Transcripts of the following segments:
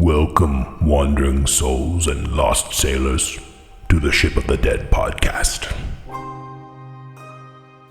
Welcome, wandering souls and lost sailors, to the Ship of the Dead podcast.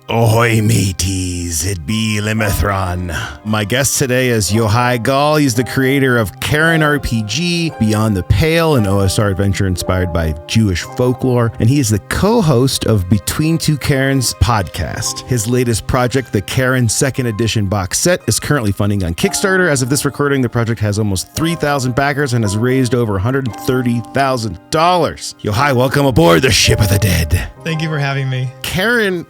Ahoy mateys, it be Limithron. My guest today is Yochai Gal. He's the creator of Cairn RPG, Beyond the Pale, an OSR adventure inspired by Jewish folklore, and he is the co-host of Between Two Cairns podcast. His latest project, the Cairn 2nd Edition box set, is currently funding on Kickstarter. As of this recording, the project has almost 3,000 backers and has raised over $130,000. Yochai, welcome aboard the Ship of the Dead. Thank you for having me. Cairn,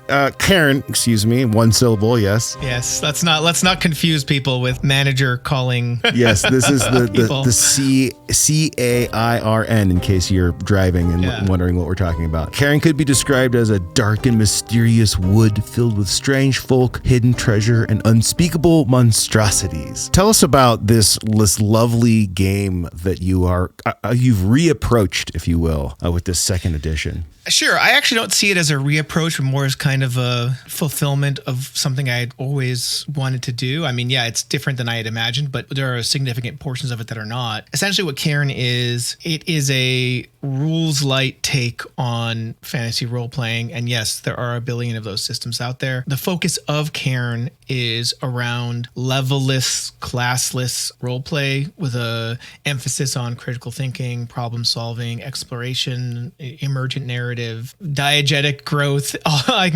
one syllable, yes. Yes, let's not confuse people with manager calling. Yes, this is the C-A-I-R-N in case you're driving and wondering what we're talking about. Cairn could be described as a dark and mysterious wood filled with strange folk, hidden treasure, and unspeakable monstrosities. Tell us about this lovely game that you've reapproached, if you will, with this 2nd edition. Sure. I actually don't see it as a reapproach, but more as kind of a fulfillment of something I had always wanted to do. I mean, yeah, it's different than I had imagined, but there are significant portions of it that are not. Essentially what Cairn is, it is a rules light take on fantasy role-playing. And yes, there are a billion of those systems out there. The focus of Cairn is around level-less, classless roleplay with a emphasis on critical thinking, problem solving, exploration, emergent narrative, diegetic growth,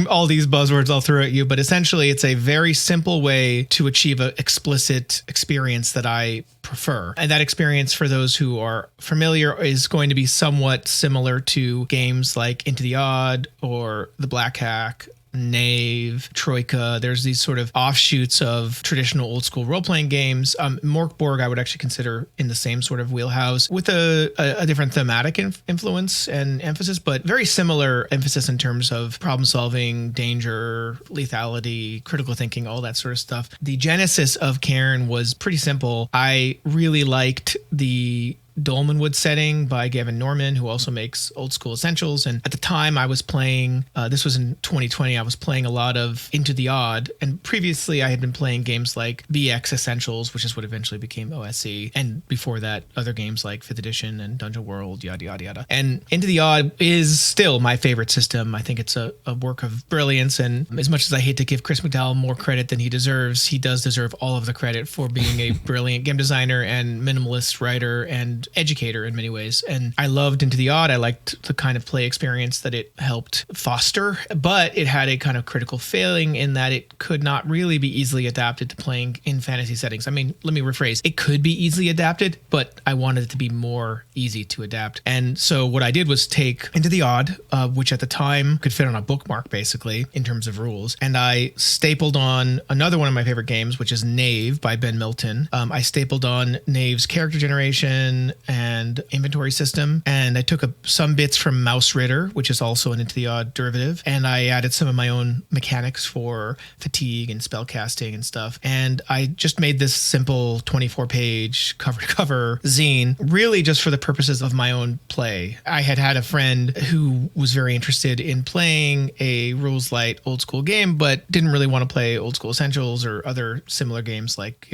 all these buzzwords I'll throw at you, but essentially it's a very simple way to achieve an explicit experience that I prefer. And that experience, for those who are familiar, is going to be somewhat similar to games like Into the Odd or The Black Hack, Knave, Troika. There's these sort of offshoots of traditional old school role-playing games. Mork Borg I would actually consider in the same sort of wheelhouse with a different thematic influence and emphasis, but very similar emphasis in terms of problem solving, danger, lethality, critical thinking, all that sort of stuff. The genesis of Cairn was pretty simple. I really liked the Dolmenwood setting by Gavin Norman, who also makes Old School Essentials. And at the time I was playing, this was in 2020, I was playing a lot of Into the Odd. And previously I had been playing games like BX Essentials, which is what eventually became OSE. And before that, other games like 5th Edition and Dungeon World, yada, yada, yada. And Into the Odd is still my favorite system. I think it's a work of brilliance. And as much as I hate to give Chris McDowell more credit than he deserves, he does deserve all of the credit for being a brilliant game designer and minimalist writer and educator in many ways. And I loved Into the Odd. I liked the kind of play experience that it helped foster, but it had a kind of critical failing in that it could not really be easily adapted to playing in fantasy settings. I mean, let me rephrase. It could be easily adapted, but I wanted it to be more easy to adapt. And so what I did was take Into the Odd, which at the time could fit on a bookmark basically in terms of rules, and I stapled on another one of my favorite games, which is Knave by Ben Milton. I stapled on Knave's character generation and inventory system, and I took some bits from Mouse Ritter, which is also an Into the Odd derivative, and I added some of my own mechanics for fatigue and spell casting and stuff, and I just made this simple 24-page cover-to-cover zine, really just for the purposes of my own play. I had a friend who was very interested in playing a rules light old school game, but didn't really want to play Old School Essentials or other similar games like,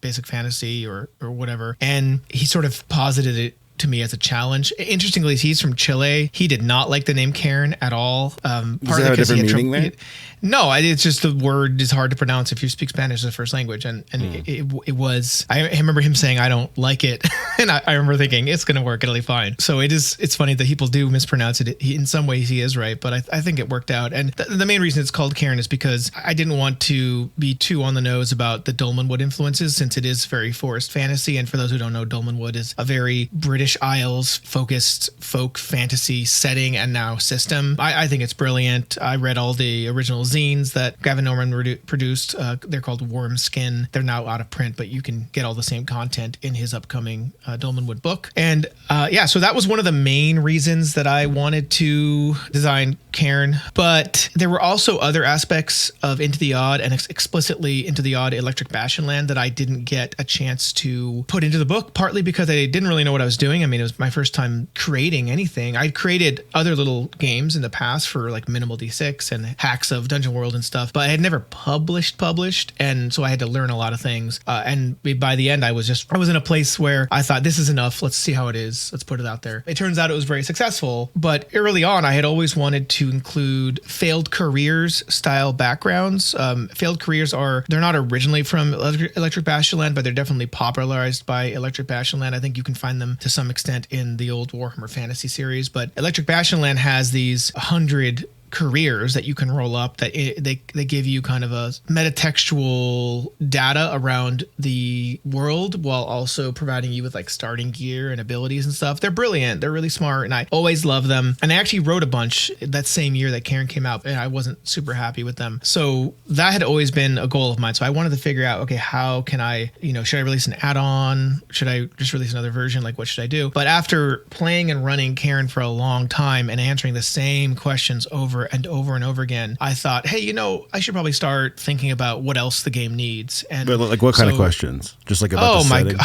basic fantasy or whatever, and he sort of posited it to me as a challenge. Interestingly, he's from Chile. He did not like the name Cairn at all. Does it have a different meaning there? No, it's just the word is hard to pronounce if you speak Spanish as a first language. And it was, I remember him saying, I don't like it. And I remember thinking, it's going to work. It'll be fine. So it's funny that people do mispronounce it. In some ways he is right, but I think it worked out. And the main reason it's called Cairn is because I didn't want to be too on the nose about the Dolmenwood influences, since it is very forest fantasy. And for those who don't know, Dolmenwood is a very British Isles focused folk fantasy setting and now system. I think it's brilliant. I read all the original zines that Gavin Norman produced. They're called Worm Skin. They're now out of print, but you can get all the same content in his upcoming Dolmenwood book. And so that was one of the main reasons that I wanted to design Cairn. But there were also other aspects of Into the Odd and explicitly Into the Odd Electric Bastion Land that I didn't get a chance to put into the book, partly because I didn't really know what I was doing. doing. I mean, it was my first time creating anything. I'd created other little games in the past for like Minimal D6 and hacks of Dungeon World and stuff, but I had never published. And so I had to learn a lot of things. And by the end, I was in a place where I thought, this is enough. Let's see how it is. Let's put it out there. It turns out it was very successful. But early on, I had always wanted to include failed careers style backgrounds. Failed careers they're not originally from Electric Bastion Land, but they're definitely popularized by Electric Bastion Land. I think you can find them to some extent in the old Warhammer Fantasy series. But Electric Bastion Land has these 100 careers that you can roll up that they give you kind of a metatextual data around the world while also providing you with like starting gear and abilities and stuff. They're brilliant. They're really smart, and I always love them. And I actually wrote a bunch that same year that Cairn came out, and I wasn't super happy with them. So that had always been a goal of mine. So I wanted to figure out, okay, how can I, should I release an add-on? Should I just release another version? Like, what should I do? But after playing and running Cairn for a long time and answering the same questions over and over again, I thought, hey, I should probably start thinking about what else the game needs. And but like, what kind of questions? Just like about the setting?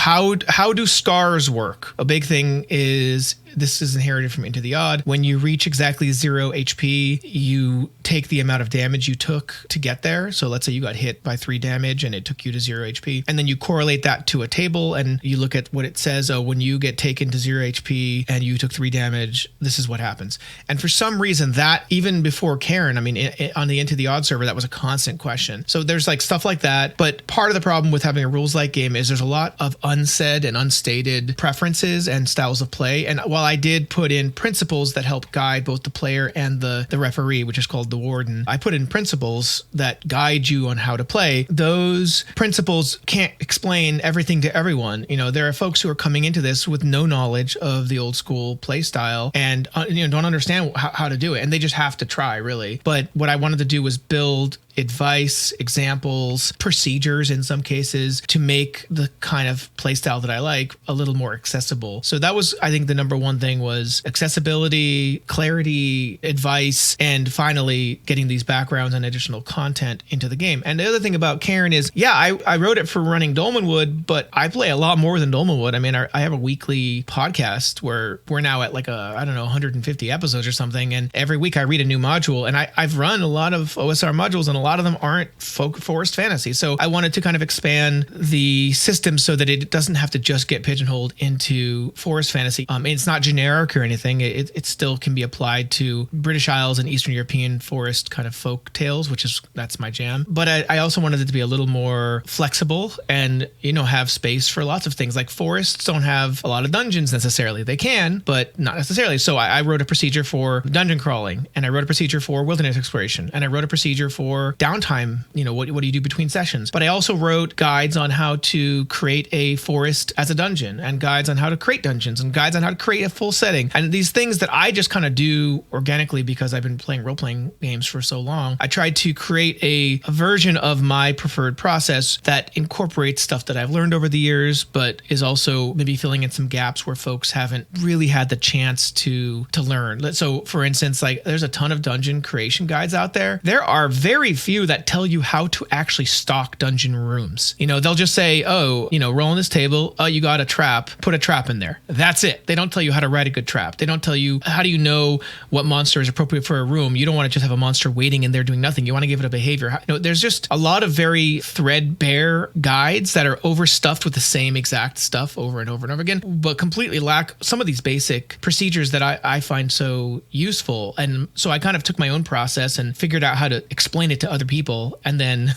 How do scars work? A big thing is, this is inherited from Into the Odd. When you reach exactly 0 HP, you take the amount of damage you took to get there. So let's say you got hit by 3 damage and it took you to 0 HP. And then you correlate that to a table and you look at what it says. Oh, when you get taken to 0 HP and you took 3 damage, this is what happens. And for some reason, that even before Cairn, I mean, on the Into the Odd server, that was a constant question. So there's like stuff like that. But part of the problem with having a rules-like game is there's a lot of unsaid and unstated preferences and styles of play. And while I did put in principles that help guide both the player and the referee, which is called the warden, I put in principles that guide you on how to play. Those principles can't explain everything to everyone. There are folks who are coming into this with no knowledge of the old school play style and don't understand how to do it, and they just have to try, really. But what I wanted to do was build advice, examples, procedures in some cases to make the kind of playstyle that I like a little more accessible. So that was, I think, the number one thing was accessibility, clarity, advice, and finally getting these backgrounds and additional content into the game. And the other thing about Cairn is, I wrote it for running Dolmenwood, but I play a lot more than Dolmenwood. I mean, I have a weekly podcast where we're now at like 150 episodes or something. And every week I read a new module, and I've run a lot of OSR modules, and a lot of them aren't forest fantasy. So I wanted to kind of expand the system so that it doesn't have to just get pigeonholed into forest fantasy. It's not generic or anything. It still can be applied to British Isles and Eastern European forest kind of folk tales, that's my jam. But I also wanted it to be a little more flexible and, have space for lots of things. Like forests don't have a lot of dungeons necessarily. They can, but not necessarily. So I wrote a procedure for dungeon crawling, and I wrote a procedure for wilderness exploration, and I wrote a procedure for downtime. What do you do between sessions? But I also wrote guides on how to create a forest as a dungeon, and guides on how to create dungeons, and guides on how to create a full setting. And these things that I just kind of do organically because I've been playing role-playing games for so long. I tried to create a version of my preferred process that incorporates stuff that I've learned over the years, but is also maybe filling in some gaps where folks haven't really had the chance to learn. So for instance, like there's a ton of dungeon creation guides out there. There are very few that tell you how to actually stock dungeon rooms. They'll just say, roll on this table. Oh, you got a trap. Put a trap in there. That's it. They don't tell you how to write a good trap. They don't tell you, how do you know what monster is appropriate for a room? You don't want to just have a monster waiting in there doing nothing. You want to give it a behavior. There's just a lot of very threadbare guides that are overstuffed with the same exact stuff over and over and over again, but completely lack some of these basic procedures that I find so useful. And so I kind of took my own process and figured out how to explain it to other people and then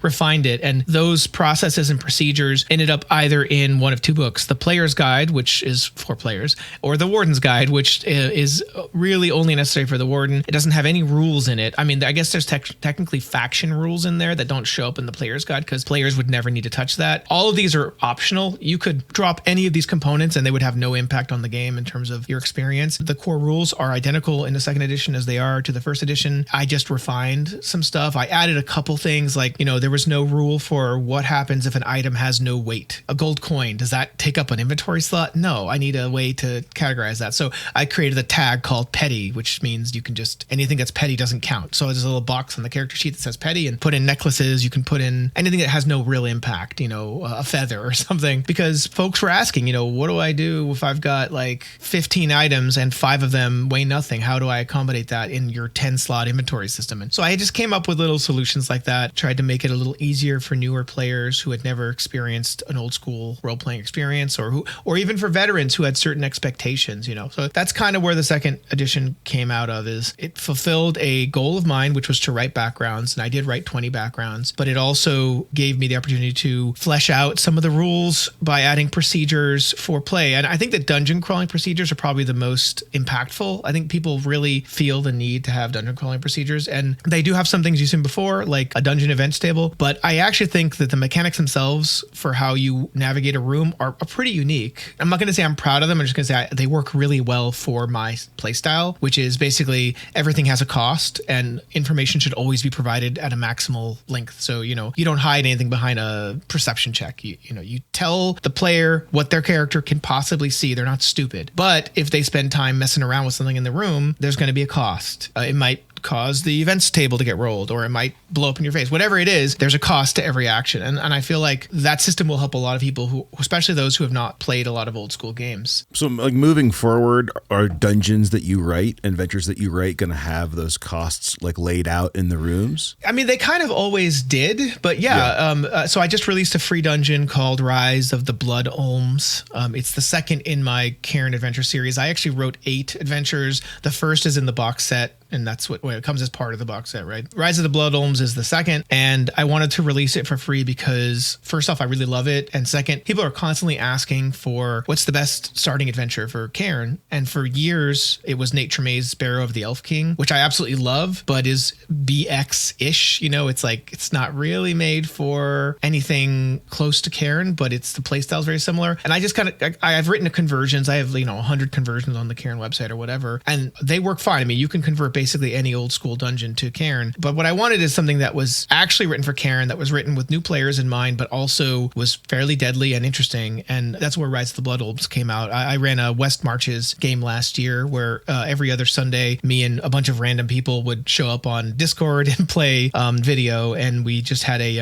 refined it. And those processes and procedures ended up either in one of two books, the Player's Guide, which is for players, or the Warden's Guide, which is really only necessary for the Warden. It doesn't have any rules in it. I mean, I guess there's technically faction rules in there that don't show up in the Player's Guide because players would never need to touch that. All of these are optional. You could drop any of these components and they would have no impact on the game in terms of your experience. The core rules are identical in the second edition as they are to the first edition. I just refined some stuff. I added a couple things like, there was no rule for what happens if an item has no weight. A gold coin, does that take up an inventory slot? No, I need a way to categorize that. So I created a tag called petty, which means you can just, anything that's petty doesn't count. So there's a little box on the character sheet that says petty, and put in necklaces. You can put in anything that has no real impact, a feather or something, because folks were asking, what do I do if I've got like 15 items and 5 of them weigh nothing? How do I accommodate that in your 10 slot inventory system? And so I just came up with little solutions like that, tried to make it a little easier for newer players who had never experienced an old school role-playing experience, or even for veterans who had certain expectations, So that's kind of where the second edition came out of, is it fulfilled a goal of mine, which was to write backgrounds. And I did write 20 backgrounds, but it also gave me the opportunity to flesh out some of the rules by adding procedures for play. And I think that dungeon crawling procedures are probably the most impactful. I think people really feel the need to have dungeon crawling procedures, and they do have some things you've seen before, like a dungeon events table. But I actually think that the mechanics themselves for how you navigate a room are pretty unique. I'm not going to say I'm proud of them. I'm just going to say they work really well for my playstyle, which is basically everything has a cost and information should always be provided at a maximal length. So, you don't hide anything behind a perception check. You tell the player what their character can possibly see. They're not stupid. But if they spend time messing around with something in the room, there's going to be a cost. It might cause the events table to get rolled, or it might blow up in your face. Whatever it is, there's a cost to every action. And I feel like that system will help a lot of people who, especially those who have not played a lot of old school games. So like moving forward, are dungeons that you write, adventures that you write, going to have those costs like laid out in the rooms? I mean, they kind of always did, but so I just released a free dungeon called Rise of the Blood Olms. It's the second in my Cairn adventure series. I actually wrote 8 adventures. The first is in the box set, and that's what it comes as part of the box set, right? Rise of the Blood Olms is the second, and I wanted to release it for free because, first off, I really love it, and second, people are constantly asking for what's the best starting adventure for Cairn, and for years, it was Nate Tremaine's Sparrow of the Elf King, which I absolutely love, but is BX-ish, it's like, it's not really made for anything close to Cairn, but the playstyle is very similar, and I just I've written conversions. I have, 100 conversions on the Cairn website or whatever, and they work fine. I mean, you can convert basically any old school dungeon to Cairn. But what I wanted is something that was actually written for Cairn, that was written with new players in mind, but also was fairly deadly and interesting. And that's where Rise of the Blood Olms came out. I ran a West Marches game last year where every other Sunday, me and a bunch of random people would show up on Discord and play video. And we just had a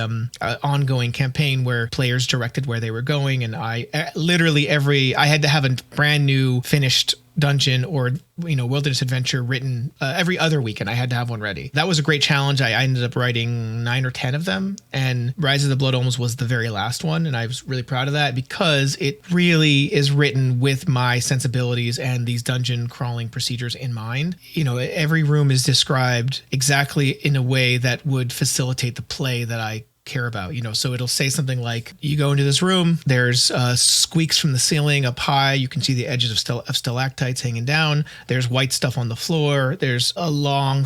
ongoing campaign where players directed where they were going. And I had to have a brand new finished dungeon or wilderness adventure written every other week, and I had to have one ready. That was a great challenge. I ended up writing 9 or 10 of them, and Rise of the Blood Olms was the very last one, and I was really proud of that because it really is written with my sensibilities and these dungeon crawling procedures in mind. Every room is described exactly in a way that would facilitate the play that I care about, so it'll say something like, you go into this room, there's squeaks from the ceiling up high, you can see the edges of stalactites hanging down, there's white stuff on the floor, there's a long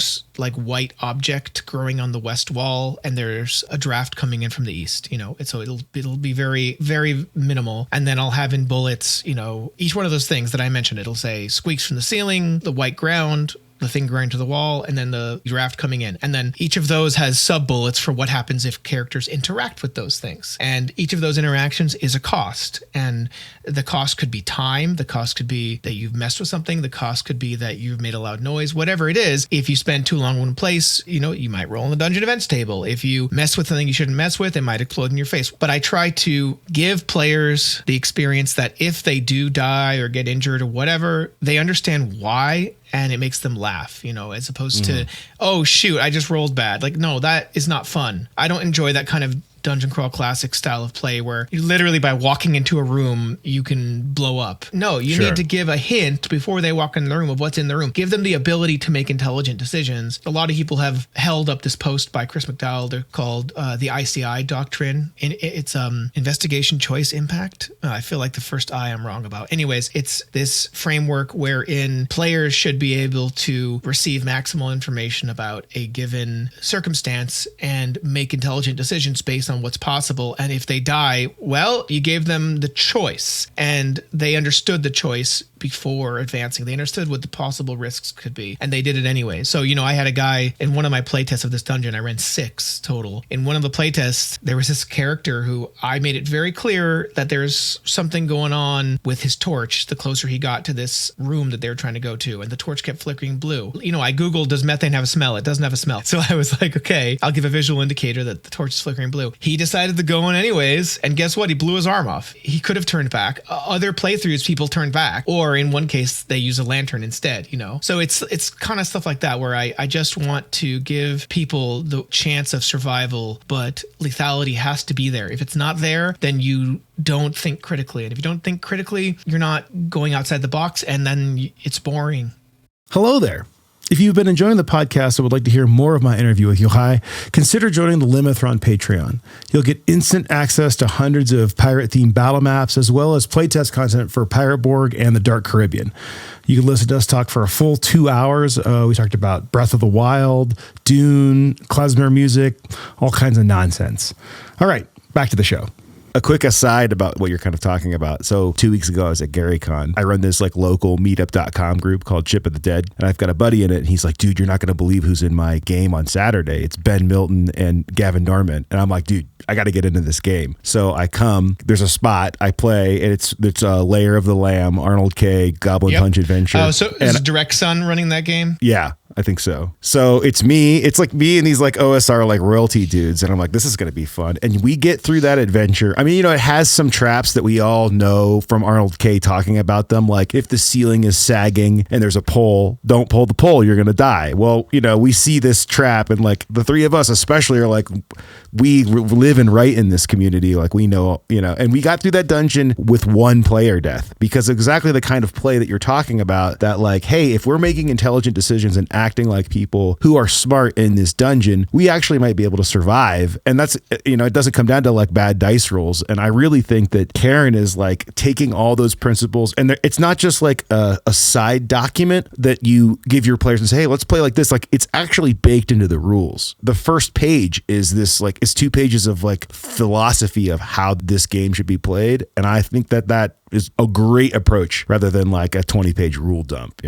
white object growing on the west wall, and there's a draft coming in from the east, so it'll be very, very minimal. And then I'll have in bullets, each one of those things that I mentioned. It'll say squeaks from the ceiling, the white ground, the thing growing to the wall, and then the draft coming in. And then each of those has sub-bullets for what happens if characters interact with those things. And each of those interactions is a cost. And the cost could be time. The cost could be that you've messed with something. The cost could be that you've made a loud noise. Whatever it is, if you spend too long in one place, you might roll in the dungeon events table. If you mess with something you shouldn't mess with, it might explode in your face. But I try to give players the experience that if they do die or get injured or whatever, they understand why, and it makes them laugh, as opposed to, oh, shoot, I just rolled bad. No, that is not fun. I don't enjoy that kind of dungeon crawl classic style of play where you literally by walking into a room you can blow up. No, you need to give a hint before they walk in the room of what's in the room. Give them the ability to make intelligent decisions. A lot of people have held up this post by Chris McDowell called the ICI doctrine. It's investigation choice impact. I feel like the first I I'm wrong about. Anyways, it's this framework wherein players should be able to receive maximal information about a given circumstance and make intelligent decisions based on what's possible. And if they die, well, you gave them the choice and they understood the choice before advancing. They understood what the possible risks could be, and they did it anyway. So, I had a guy in one of my playtests of this dungeon. I ran 6 total. In one of the playtests, there was this character who I made it very clear that there's something going on with his torch the closer he got to this room that they were trying to go to, and the torch kept flickering blue. I Googled, does methane have a smell? It doesn't have a smell. So I was like, okay, I'll give a visual indicator that the torch is flickering blue. He decided to go in anyways, and guess what? He blew his arm off. He could have turned back. Other playthroughs, people turned back, or in one case, they use a lantern instead, So it's kind of stuff like that where I just want to give people the chance of survival, but lethality has to be there. If it's not there, then you don't think critically. And if you don't think critically, you're not going outside the box, and then it's boring. Hello there. If you've been enjoying the podcast and would like to hear more of my interview with Yochai, consider joining the Limithron Patreon. You'll get instant access to hundreds of pirate-themed battle maps, as well as playtest content for Pirate Borg and the Dark Caribbean. You can listen to us talk for a full 2 hours. We talked about Breath of the Wild, Dune, klezmer music, all kinds of nonsense. All right, back to the show. A quick aside about what you're kind of talking about. So 2 weeks ago, I was at GaryCon. I run this local meetup.com group called Ship of the Dead. And I've got a buddy in it. And he's like, dude, you're not going to believe who's in my game on Saturday. It's Ben Milton and Gavin Norman. And I'm like, dude, I got to get into this game. So I come, there's a spot, I play, and it's a Lair of the Lamb, Arnold K, Goblin Punch Adventure. Oh, so is Direct Sun running that game? Yeah. I think so. So it's me and these OSR royalty dudes. And I'm like, this is going to be fun. And we get through that adventure. I mean, it has some traps that we all know from Arnold K talking about them. Like if the ceiling is sagging and there's a pole, don't pull the pole, you're going to die. Well, we see this trap, and the three of us especially are we live and write in this community. We know, and we got through that dungeon with 1 player death, because exactly the kind of play that you're talking about, that hey, if we're making intelligent decisions and acting like people who are smart in this dungeon, we actually might be able to survive. And that's, it doesn't come down to bad dice rolls. And I really think that Cairn is taking all those principles, and it's not just a side document that you give your players and say, hey, let's play like this. It's actually baked into the rules. The first page is this, it's 2 pages of philosophy of how this game should be played. And I think that is a great approach rather than a 20-page rule dump,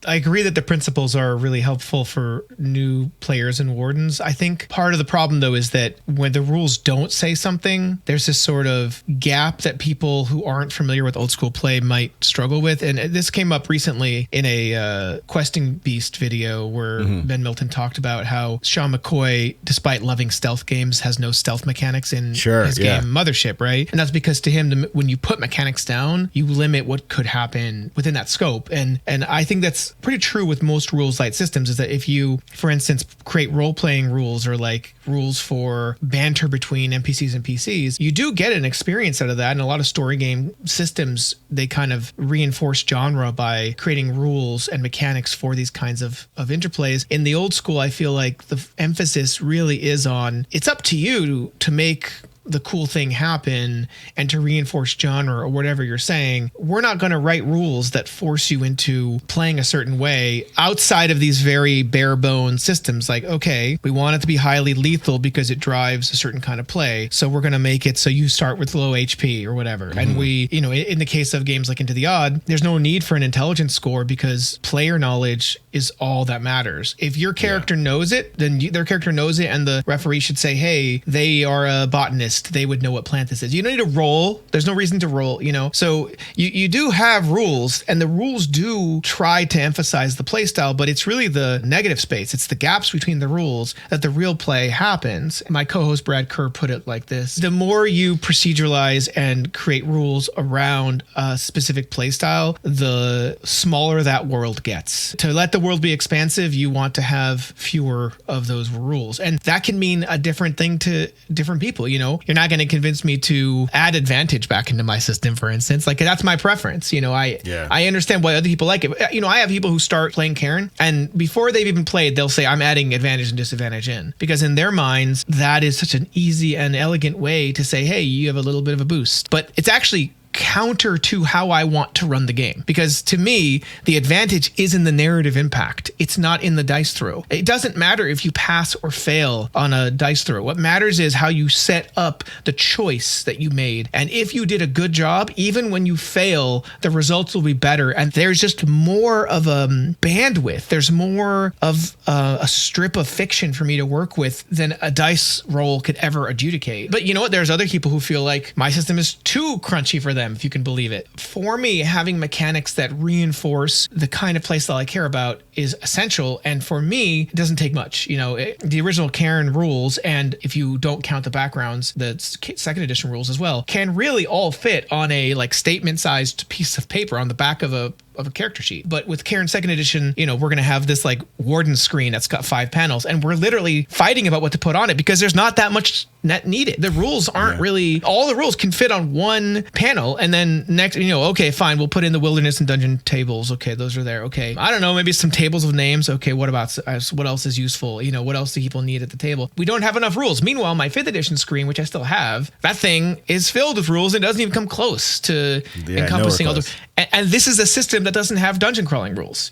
I agree that the principles are really helpful for new players and wardens. I think part of the problem, though, is that when the rules don't say something, there's this sort of gap that people who aren't familiar with old school play might struggle with. And this came up recently in a Questing Beast video where Ben Milton talked about how Sean McCoy, despite loving stealth games, has no stealth mechanics in his game Mothership, right? And that's because to him, when you put mechanics down, you limit what could happen within that scope. And I think that's pretty true with most rules light systems, is that if you, for instance, create role-playing rules or rules for banter between NPCs and PCs, you do get an experience out of that. And a lot of story game systems, they kind of reinforce genre by creating rules and mechanics for these kinds of interplays. In the old school, I feel like the emphasis really is on, it's up to you to make the cool thing happen and to reinforce genre or whatever you're saying. We're not going to write rules that force you into playing a certain way outside of these very bare bones systems. Okay, we want it to be highly lethal because it drives a certain kind of play. So we're going to make it so you start with low HP or whatever. And we, in the case of games like Into the Odd, there's no need for an intelligence score because player knowledge is all that matters. If your character knows it, then their character knows it, and the referee should say, hey, they are a botanist. They would know what plant this is. You don't need to roll. There's no reason to roll, So you do have rules, and the rules do try to emphasize the play style, but it's really the negative space. It's the gaps between the rules that the real play happens. My co-host Brad Kerr put it like this: the more you proceduralize and create rules around a specific play style, the smaller that world gets. To let the world be expansive, you want to have fewer of those rules. And that can mean a different thing to different people, You're not going to convince me to add advantage back into my system, for instance. That's my preference. I understand why other people like it. I have people who start playing Cairn, and before they've even played, they'll say, I'm adding advantage and disadvantage in. Because in their minds, that is such an easy and elegant way to say, hey, you have a little bit of a boost. But it's actually counter to how I want to run the game. Because to me, the advantage is in the narrative impact. It's not in the dice throw. It doesn't matter if you pass or fail on a dice throw. What matters is how you set up the choice that you made. And if you did a good job, even when you fail, the results will be better. And there's just more of a bandwidth. There's more of a strip of fiction for me to work with than a dice roll could ever adjudicate. But you know what? There's other people who feel like my system is too crunchy for them, if you can believe it. For me, having mechanics that reinforce the kind of playstyle I care about is essential. And for me, it doesn't take much. The original Cairn rules, and if you don't count the backgrounds, the second edition rules as well, can really all fit on a statement-sized piece of paper on the back of a character sheet. But with Cairn second edition, we're going to have this warden screen that's got 5 panels, and we're literally fighting about what to put on it because there's not that much net needed. The rules aren't really, all the rules can fit on one panel, and then next, okay, fine, we'll put in the wilderness and dungeon tables. Okay, those are there. Okay, I don't know, maybe some tables of names. Okay, what else is useful? What else do people need at the table? We don't have enough rules. Meanwhile, my 5th edition screen, which I still have, that thing is filled with rules and doesn't even come close to encompassing all the. And this is a system that doesn't have dungeon crawling rules,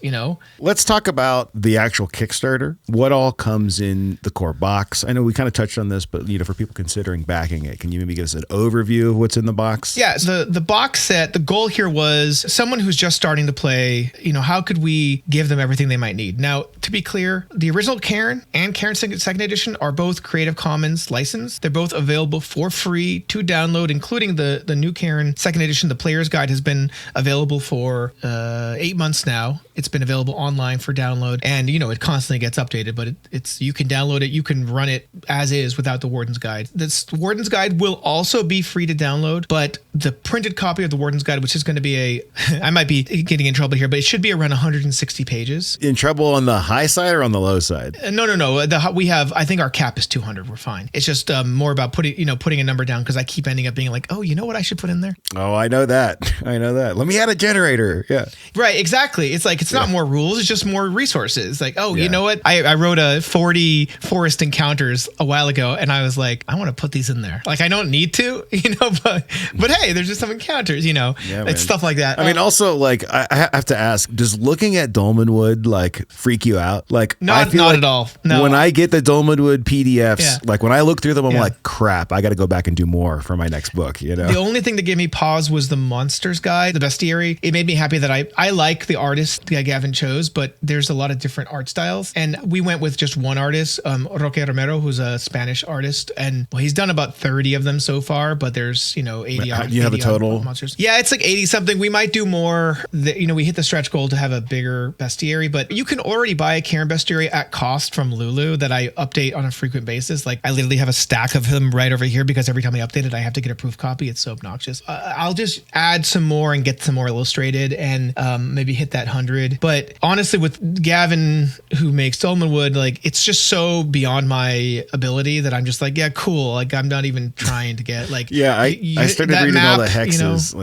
Let's talk about the actual Kickstarter. What all comes in the core box? I know we kind of touched on this, but for people considering backing it, can you maybe give us an overview of what's in the box? Yeah, so the box set, the goal here was someone who's just starting to play, how could we give them everything they might need? Now, to be clear, the original Cairn and Cairn second edition are both Creative Commons licensed. They're both available for free to download, including the new Cairn second edition. The player's guide has been available for 8 months now. It's been available online for download, and it constantly gets updated, but it's you can download it, you can run it as is without the Warden's Guide. This Warden's Guide will also be free to download, but the printed copy of the Warden's Guide, which is going to be I might be getting in trouble here, but it should be around 160 pages. In trouble on the high side or on the low side? No. We have, I think our cap is 200. We're fine. It's just more about putting a number down, because I keep ending up being like, oh, you know what I should put in there? Oh, I know that. Let me add a generator. Yeah. Right, exactly. It's not more rules, it's just more resources. You know what? I wrote a 40 forest encounters a while ago, and I was like, I want to put these in there. I don't need to, but hey, there's just some encounters, it's stuff like that. I mean, also, I have to ask, does looking at Dolmenwood freak you out? Not at all. No. When I get the Dolmenwood PDFs, when I look through them, I'm like, crap, I got to go back and do more for my next book. The only thing that gave me pause was the Monsters Guide, the Bestiary. It made me happy that I like the artist that Gavin chose, but there's a lot of different art styles, and we went with just one artist, Roque Romero, who's a Spanish artist, and he's done about 30 of them so far, but there's 80 odd. You have a total monsters. Yeah, it's 80 something. We might do more. We hit the stretch goal to have a bigger bestiary, but you can already buy a Cairn bestiary at cost from Lulu that I update on a frequent basis. I literally have a stack of them right over here, because every time I update it, I have to get a proof copy. It's so obnoxious. I'll just add some more and get some more illustrated, and maybe hit that 100. But honestly, with Gavin, who makes Dolmenwood, it's just so beyond my ability that I'm just yeah, cool. I'm not even trying to get I started reading map, all the hexes.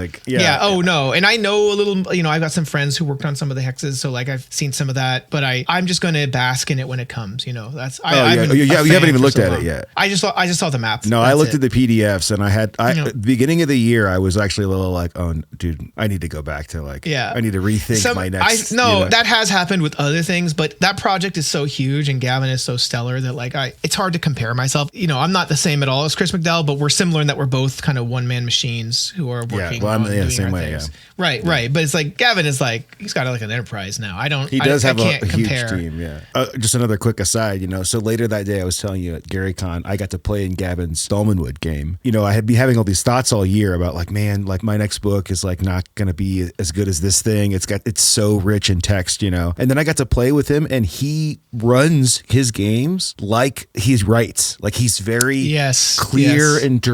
Oh no, and I know a little. I've got some friends who worked on some of the hexes, so I've seen some of that. But I'm just going to bask in it when it comes. That's you haven't even looked at it yet. I just saw the map. No, I looked at the PDFs, and at the beginning of the year, I was actually a little oh, dude, I need to go back to I need to rethink my next. That has happened with other things, but that project is so huge, and Gavin is so stellar that it's hard to compare myself. I'm not the same at all as Chris McDowell, but we're similar in that we're both kind of one-man machines who are working on doing same our way, things. Right. But it's Gavin is he's got an enterprise now. He does have a huge team. Yeah. Just another quick aside, so later that day, I was telling you at GaryCon, I got to play in Gavin's Dolmenwood game. I had been having all these thoughts all year about my next book is not going to be as good as this thing. It's so rich in text, and then I got to play with him, and he runs his games like he writes. He's very clear and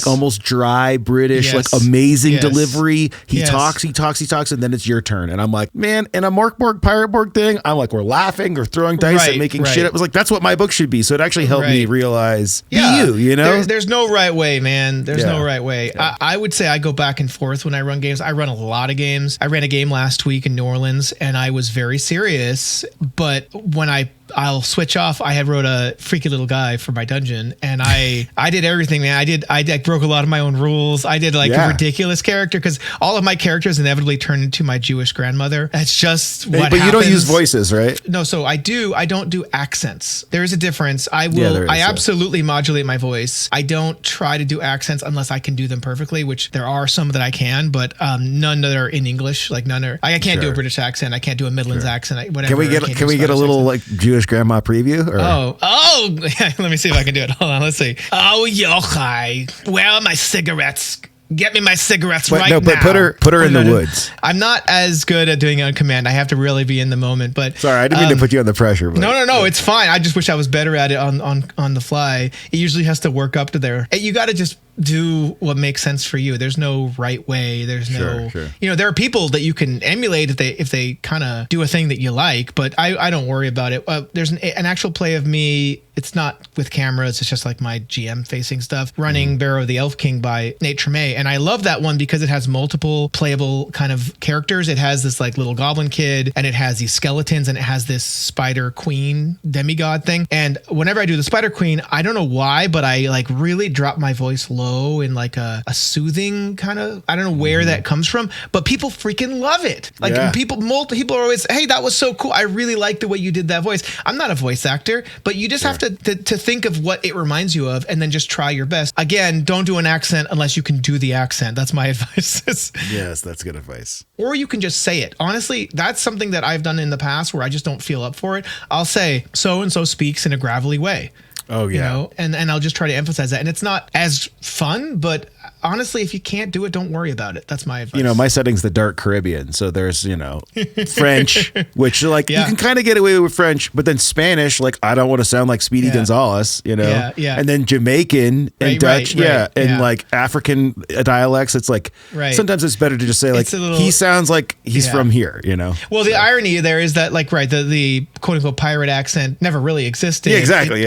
almost dry British, amazing delivery. He talks, and then it's your turn. And I'm like, man, in a Morkborg Pirate Borg thing, I'm we're laughing or throwing dice and making shit. It was that's what my book should be. So it actually helped me realize There's no right way, man. There's no right way. Yeah. I would say I go back and forth when I run games. I run a lot of games. I ran a game last week in New Orleans, and I was very serious. But when I I'll switch off. I had wrote a freaky little guy for my dungeon, and I did everything, man. I broke a lot of my own rules. I did like a ridiculous character because all of my characters inevitably turn into my Jewish grandmother. That's just what happens. But you don't use voices, right? No, so I don't do accents. There is a difference. I absolutely modulate my voice. I don't try to do accents unless I can do them perfectly, which there are some that I can, but none that are in English. Like none are. I can't do a British accent. I can't do a Midlands accent. Whatever. Can we get a little like Jewish grandma preview? Or? Oh, let me see if I can do it. Hold on, let's see. Oh, Yochai, where are my cigarettes? Get me my cigarettes now. But put her in the woods. I'm not as good at doing it on command. I have to really be in the moment. But sorry, I didn't mean to put you on the pressure. But, no, it's fine. I just wish I was better at it on the fly. It usually has to work up to there. You got to just do what makes sense for you. There's no right way. There's no, there are people that you can emulate if they kind of do a thing that you like, but I don't worry about it. There's an actual play of me. It's not with cameras. It's just like my GM facing stuff, running Barrow of the Elf King by Nate Tremay. And I love that one because it has multiple playable kind of characters. It has this like little goblin kid, and it has these skeletons, and it has this spider queen demigod thing. And whenever I do the spider queen, I don't know why, but I like really drop my voice low in like a soothing kind of, I don't know where that comes from, but people freaking love it. Like multiple people are always, hey, that was so cool. I really like the way you did that voice. I'm not a voice actor, but you just have to think of what it reminds you of and then just try your best. Again, don't do an accent unless you can do the accent. That's my advice. Yes, that's good advice. Or you can just say it. Honestly, that's something that I've done in the past where I just don't feel up for it. I'll say, so-and-so speaks in a gravelly way. Oh, yeah. You know, and I'll just try to emphasize that. And it's not as fun, but honestly, if you can't do it, don't worry about it. That's my advice. You know, my setting's the dark Caribbean. So there's, French, which like you can kind of get away with French, but then Spanish, like I don't want to sound like Speedy Gonzales, Yeah. And then Jamaican and Dutch. And like African dialects. It's like sometimes it's better to just say like he sounds like he's from here, Well, the irony there is that like, the quote unquote pirate accent never really existed. Yeah, exactly.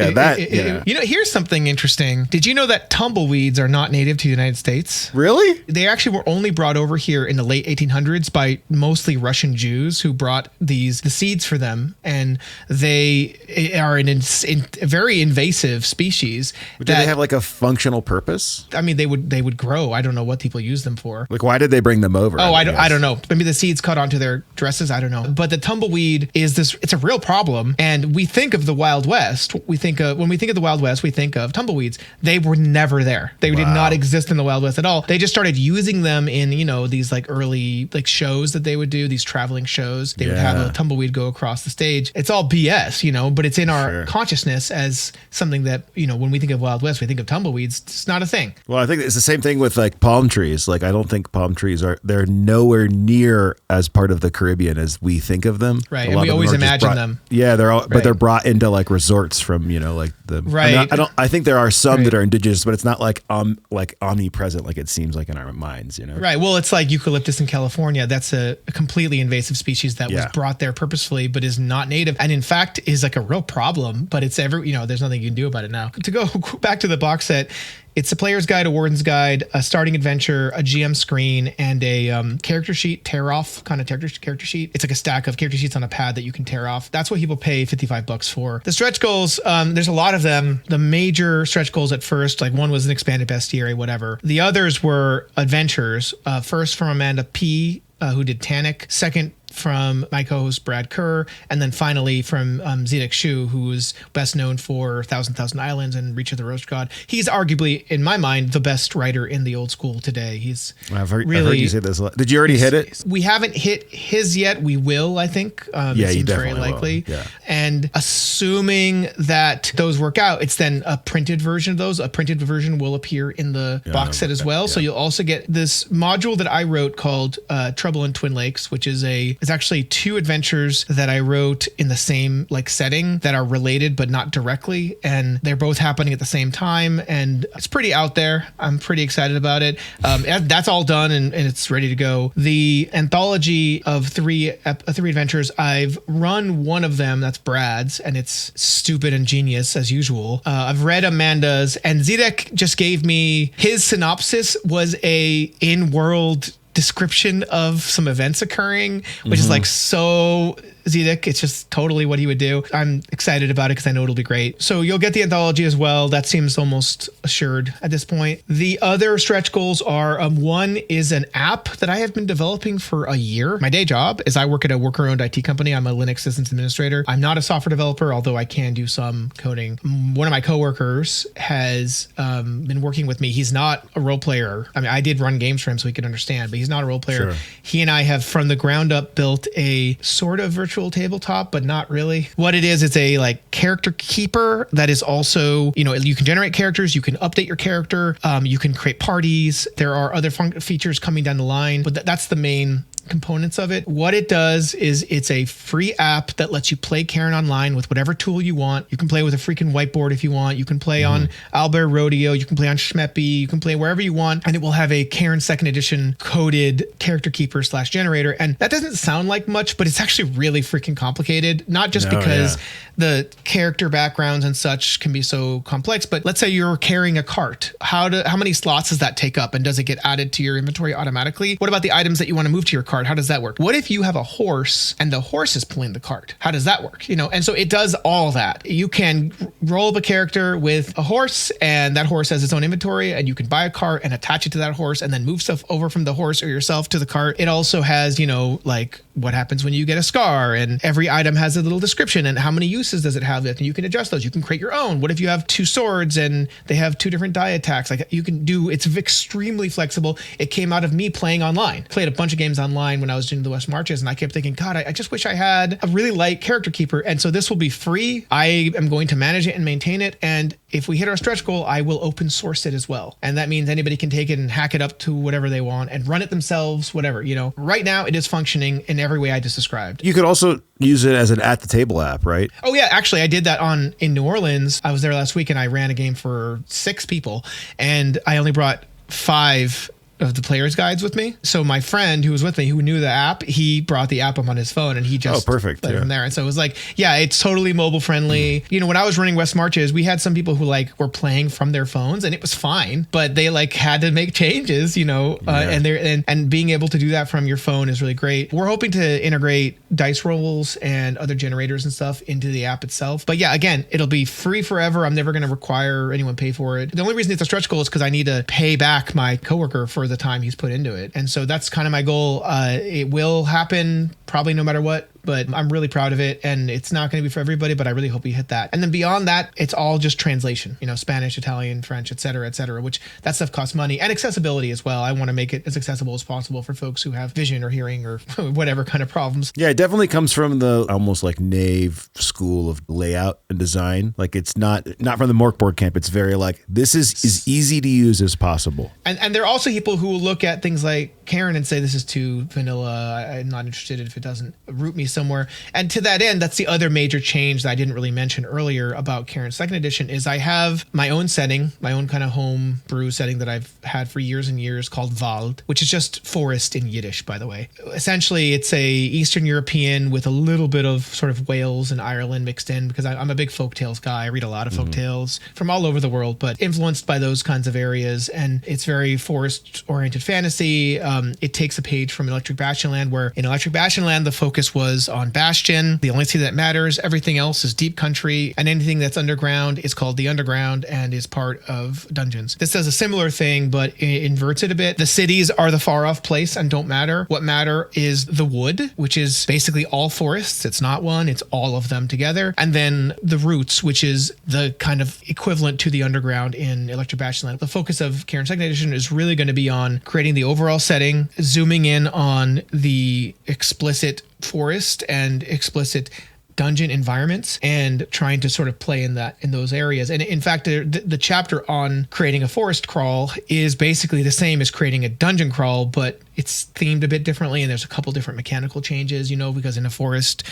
Here's something interesting. Did you know that tumbleweeds are not native to the United States? Really? They actually were only brought over here in the late 1800s by mostly Russian Jews who brought the seeds for them, and they are a very invasive species. But do they have like a functional purpose? I mean, they would grow. I don't know what people use them for. Like, why did they bring them over? I don't know. Maybe the seeds caught onto their dresses. I don't know. But the tumbleweed it's a real problem. And we think of the Wild West. When we think of the Wild West, we think of tumbleweeds. They were never there. They did not exist in the Wild West at all. They just started using them in, these like early like shows that they would do, these traveling shows. They would have a tumbleweed go across the stage. It's all BS, but it's in our consciousness as something that, when we think of Wild West, we think of tumbleweeds. It's not a thing. Well, I think it's the same thing with like palm trees. Like, I don't think palm trees they're nowhere near as part of the Caribbean as we think of them. Right. And we always imagine them. Yeah, but they're brought into like resorts from, like the, right. I think there are some that are indigenous, but it's not like omnipresent like it seems like in our minds, Right. Well, it's like eucalyptus in California. That's a completely invasive species that was brought there purposefully, but is not native, and in fact is like a real problem. But it's there's nothing you can do about it now. To go back to the box set. It's a player's guide, a warden's guide, a starting adventure, a GM screen, and a character sheet tear-off kind of character sheet. It's like a stack of character sheets on a pad that you can tear off. That's what people pay $55 for. The stretch goals, there's a lot of them. The major stretch goals at first, like one was an expanded bestiary, whatever. The others were adventures. First from Amanda P., who did Tannic. Second from my co-host Brad Kerr, and then finally from Zedek Shu, who is best known for Thousand Islands and Reach of the Roast God. He's arguably, in my mind, the best writer in the old school today. I've heard you say this a lot. Did you already hit it? We haven't hit his yet. We will, I think. It seems very likely. Yeah. And assuming that those work out, it's then a printed version of those. A printed version will appear in the box set as well. Yeah. So you'll also get this module that I wrote called Trouble in Twin Lakes, which is it's actually two adventures that I wrote in the same like setting that are related but not directly, and they're both happening at the same time, and it's pretty out there. I'm pretty excited about it. That's all done and it's ready to go. The anthology of three adventures, I've run one of them, that's Brad's, and it's stupid and genius as usual. I've read Amanda's, and Zedek just gave me his synopsis was a in-world description of some events occurring, which is like so Zedek. It's just totally what he would do. I'm excited about it because I know it'll be great. So you'll get the anthology as well. That seems almost assured at this point. The other stretch goals are, one is an app that I have been developing for a year. My day job is I work at a worker-owned IT company. I'm a Linux systems administrator. I'm not a software developer, although I can do some coding. One of my coworkers has been working with me. He's not a role player. I mean, I did run games for him so he could understand, but he's not a role player. Sure. He and I have from the ground up built a sort of virtual tabletop, but not really. What it is, it's a like character keeper that is also, you know, you can generate characters, you can update your character, you can create parties. There are other features coming down the line, but that's the main components of it. What it does is it's a free app that lets you play Cairn online with whatever tool you want. You can play with a freaking whiteboard if you want. You can play on Owlbear Rodeo. You can play on Schmeppy. You can play wherever you want. And it will have a Cairn 2nd edition coded character keeper / generator. And that doesn't sound like much, but it's actually really freaking complicated. Not just because the character backgrounds and such can be so complex, but let's say you're carrying a cart. How many slots does that take up? And does it get added to your inventory automatically? What about the items that you want to move to your cart? How does that work? What if you have a horse and the horse is pulling the cart? How does that work? You know, and so it does all that. You can roll up a character with a horse and that horse has its own inventory, and you can buy a cart and attach it to that horse and then move stuff over from the horse or yourself to the cart. It also has, you know, like what happens when you get a scar, and every item has a little description and how many uses does it have, and you can adjust those. You can create your own. What if you have 2 swords and they have 2 different die attacks? Like you can do, it's extremely flexible. It came out of me playing online. Played a bunch of games online when I was doing the West Marches, and I kept thinking, God, I just wish I had a really light character keeper. And so this will be free. I am going to manage it and maintain it. And if we hit our stretch goal, I will open source it as well. And that means anybody can take it and hack it up to whatever they want and run it themselves, whatever, you know. Right now it is functioning in every way I just described. You could also use it as an at the table app, right? Oh yeah, actually I did that in New Orleans. I was there last week and I ran a game for 6 people and I only brought 5 of the player's guides with me. So my friend who was with me, who knew the app, he brought the app up on his phone and he just perfect played from there. And so it was like, yeah, it's totally mobile friendly. You know, when I was running West Marches, we had some people who like were playing from their phones and it was fine, but they like had to make changes, you know, and being able to do that from your phone is really great. We're hoping to integrate dice rolls and other generators and stuff into the app itself. But yeah, again, it'll be free forever. I'm never going to require anyone pay for it. The only reason it's a stretch goal is because I need to pay back my coworker for the time he's put into it. And so that's kind of my goal. It will happen probably no matter what, but I'm really proud of it. And it's not going to be for everybody, but I really hope we hit that. And then beyond that, it's all just translation, you know, Spanish, Italian, French, et cetera, which that stuff costs money, and accessibility as well. I want to make it as accessible as possible for folks who have vision or hearing or whatever kind of problems. Yeah, it definitely comes from the almost like Knave school of layout and design. Like it's not from the Morkboard camp. It's very like, this is as easy to use as possible. And there are also people who will look at things like Cairn and say, this is too vanilla. I'm not interested if it doesn't root me somewhere. And to that end, that's the other major change that I didn't really mention earlier about Cairn 2nd edition is I have my own setting, my own kind of home brew setting that I've had for years and years called Wald, which is just forest in Yiddish, by the way. Essentially, it's a Eastern European with a little bit of sort of Wales and Ireland mixed in because I'm a big folktales guy. I read a lot of folktales from all over the world, but influenced by those kinds of areas. And it's very forest-oriented fantasy. It takes a page from Electric Bastion Land, where in Electric Bastion Land, the focus was on Bastion. The only thing that matters, everything else is deep country, and anything that's underground is called the underground and is part of dungeons. This does a similar thing, but it inverts it a bit. The cities are the far off place and don't matter. What matter is the wood, which is basically all forests. It's not one, it's all of them together. And then the roots, which is the kind of equivalent to the underground in Electric Bastion Land. The focus of Cairn 2nd edition is really going to be on creating the overall setting, zooming in on the explicit forest and explicit dungeon environments and trying to sort of play in those areas. And in fact, the chapter on creating a forest crawl is basically the same as creating a dungeon crawl, but it's themed a bit differently. And there's a couple different mechanical changes, you know, because in a forest,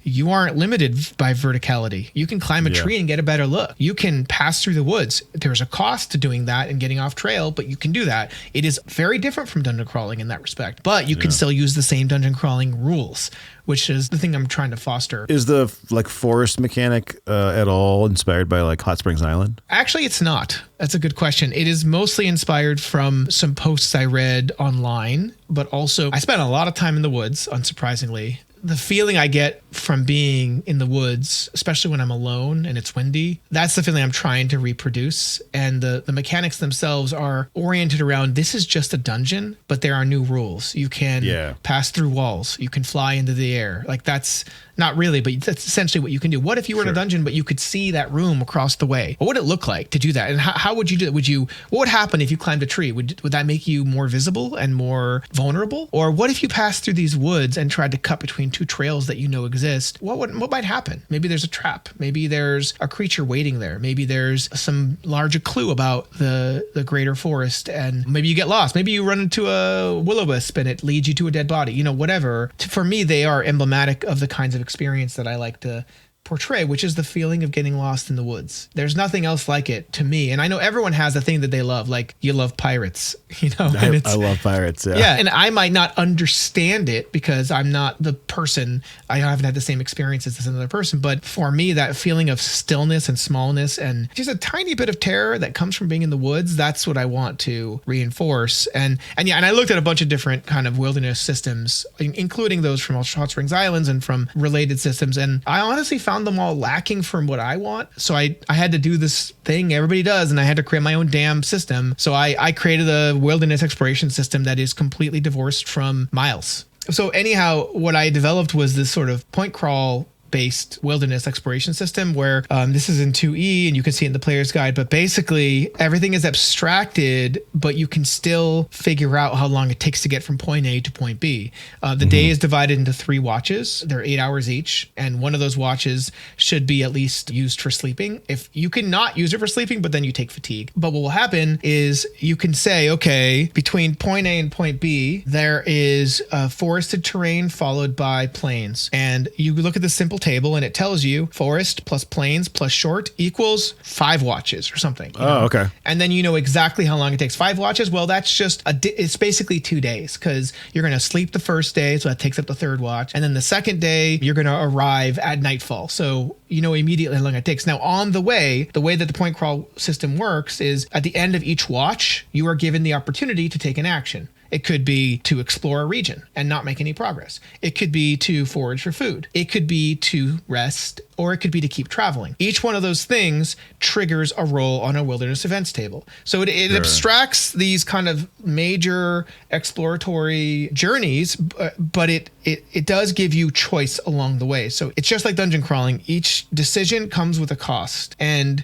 you aren't limited by verticality. You can climb a tree and get a better look. You can pass through the woods. There's a cost to doing that and getting off trail, but you can do that. It is very different from dungeon crawling in that respect, but you can still use the same dungeon crawling rules, which is the thing I'm trying to foster. Is the like forest mechanic at all inspired by like Hot Springs Island? Actually, it's not. That's a good question. It is mostly inspired from some posts I read online, but also I spent a lot of time in the woods, unsurprisingly. the feeling I get from being in the woods, especially when I'm alone and it's windy, that's the feeling I'm trying to reproduce. And the mechanics themselves are oriented around, this is just a dungeon, but there are new rules. You can pass through walls. You can fly into the air. Like, that's not really, but that's essentially what you can do. What if you were in a dungeon, but you could see that room across the way? What would it look like to do that? And how would you do it? What would happen if you climbed a tree? Would that make you more visible and more vulnerable? Or what if you passed through these woods and tried to cut between two trails that you know exist? What might happen? Maybe there's a trap. Maybe there's a creature waiting there. Maybe there's some larger clue about the greater forest, and maybe you get lost. Maybe you run into a will-o-wisp and it leads you to a dead body. Whatever. For me, they are emblematic of the kinds of experience that I like to portray, which is the feeling of getting lost in the woods. There's nothing else like it to me. And I know everyone has a thing that they love, like you love pirates, I love pirates. Yeah. Yeah. And I might not understand it because I'm not the person. I haven't had the same experiences as another person. But for me, that feeling of stillness and smallness and just a tiny bit of terror that comes from being in the woods, that's what I want to reinforce. And I looked at a bunch of different kind of wilderness systems, including those from Hot Springs Islands and from related systems. And I honestly found them all lacking from what I want. So I had to do this thing everybody does, and I had to create my own damn system. So I created a wilderness exploration system that is completely divorced from Miles. So anyhow, what I developed was this sort of point crawl based wilderness exploration system where this is in 2E and you can see it in the player's guide, but basically everything is abstracted, but you can still figure out how long it takes to get from point A to point B. The day is divided into 3 watches. They're 8 hours each, and one of those watches should be at least used for sleeping. If you can not use it for sleeping, but then you take fatigue. But what will happen is you can say, okay, between point A and point B, there is forested terrain followed by plains. And you look at the simple table and it tells you forest plus plains plus short equals 5 watches or something. Okay. And then you know exactly how long it takes. 5 watches, well, that's just it's basically 2 days, because you're going to sleep the first day, so that takes up the 3rd watch. And then the 2nd day, you're going to arrive at nightfall. So you know immediately how long it takes. Now, on the way that the point crawl system works is at the end of each watch, you are given the opportunity to take an action. It could be to explore a region and not make any progress. It could be to forage for food. It could be to rest, or it could be to keep traveling. Each one of those things triggers a roll on a wilderness events table. So it abstracts these kind of major exploratory journeys, but it does give you choice along the way. So it's just like dungeon crawling. Each decision comes with a cost. And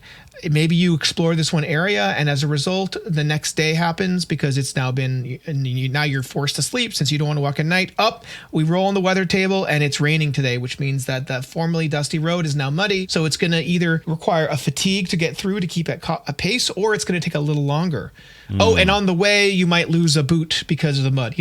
maybe you explore this one area, and as a result, the next day happens because it's now been, now you're forced to sleep since you don't want to walk at night. We roll on the weather table and it's raining today, which means that that formerly dusty road is now muddy. So it's going to either require a fatigue to get through to keep at a pace, or it's going to take a little longer. Oh, and on the way, you might lose a boot because of the mud,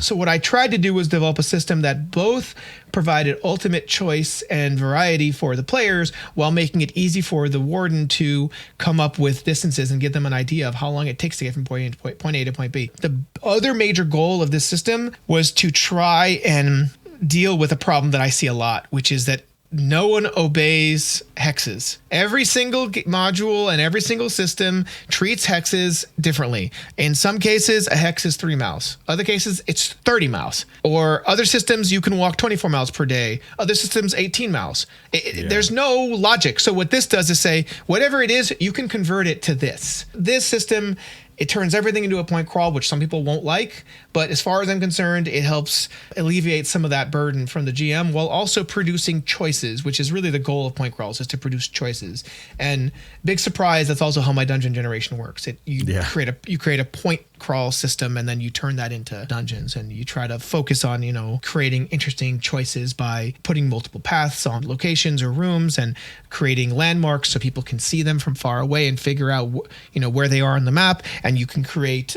So what I tried to do was develop a system that both provided ultimate choice and variety for the players while making it easy for the warden to come up with distances and give them an idea of how long it takes to get from point A to point B. The other major goal of this system was to try and deal with a problem that I see a lot, which is that no one obeys hexes. Every single module and every single system treats hexes differently. In some cases, a hex is 3 miles. Other cases, it's 30 miles. Or other systems, you can walk 24 miles per day. Other systems, 18 miles. There's no logic. So what this does is say, whatever it is, you can convert it to this. This system, it turns everything into a point crawl, which some people won't like. But as far as I'm concerned, it helps alleviate some of that burden from the GM while also producing choices, which is really the goal of point crawls, is to produce choices. And big surprise, that's also how my dungeon generation works. You create a point crawl system, and then you turn that into dungeons, and you try to focus on, creating interesting choices by putting multiple paths on locations or rooms and creating landmarks so people can see them from far away and figure out, where they are on the map. And you can create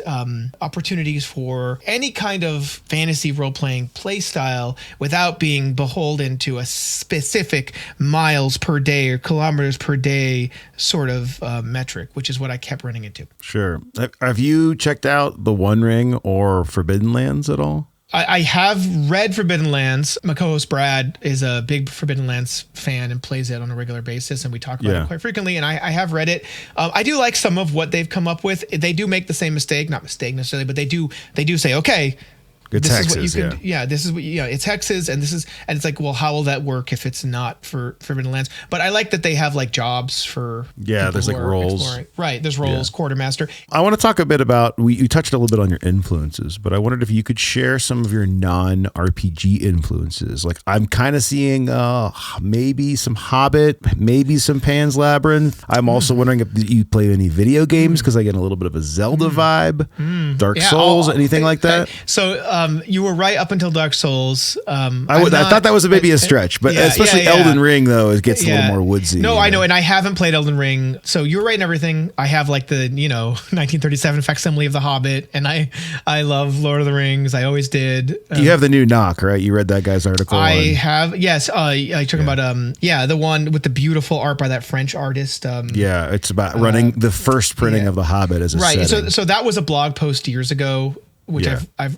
opportunities for any kind of fantasy role-playing play style without being beholden to a specific miles per day or kilometers per day sort of metric, which is what I kept running into. Sure. Have you checked out The One Ring or Forbidden Lands at all? I have read Forbidden Lands. My co-host Brad is a big Forbidden Lands fan and plays it on a regular basis, and we talk about it quite frequently, and I have read it. I do like some of what they've come up with. They do make the same mistake, not mistake necessarily, but they do say, okay, It's this hexes, is what you can. Yeah, this is what it's hexes, and it's like, well, how will that work if it's not for Forbidden Lands? But I like that they have like jobs for there's like roles. Exploring. Right, there's roles. Quartermaster. I want to talk a bit about you touched a little bit on your influences, but I wondered if you could share some of your non-RPG influences. Like I'm kind of seeing maybe some Hobbit, maybe some Pan's Labyrinth. I'm also wondering if you play any video games, because I get a little bit of a Zelda vibe, Dark Souls, anything like that. So you were right up until Dark Souls. I thought that was maybe a stretch, but especially Elden Ring, though, it gets a little more woodsy. No, I know, and I haven't played Elden Ring, so you're right in everything. I have like the 1937 facsimile of The Hobbit, and I love Lord of the Rings. I always did. You have the new Knock, right? You read that guy's article. I have, yes. You're talking about the one with the beautiful art by that French artist. It's about running the first printing of The Hobbit as a setting. So that was a blog post years ago, which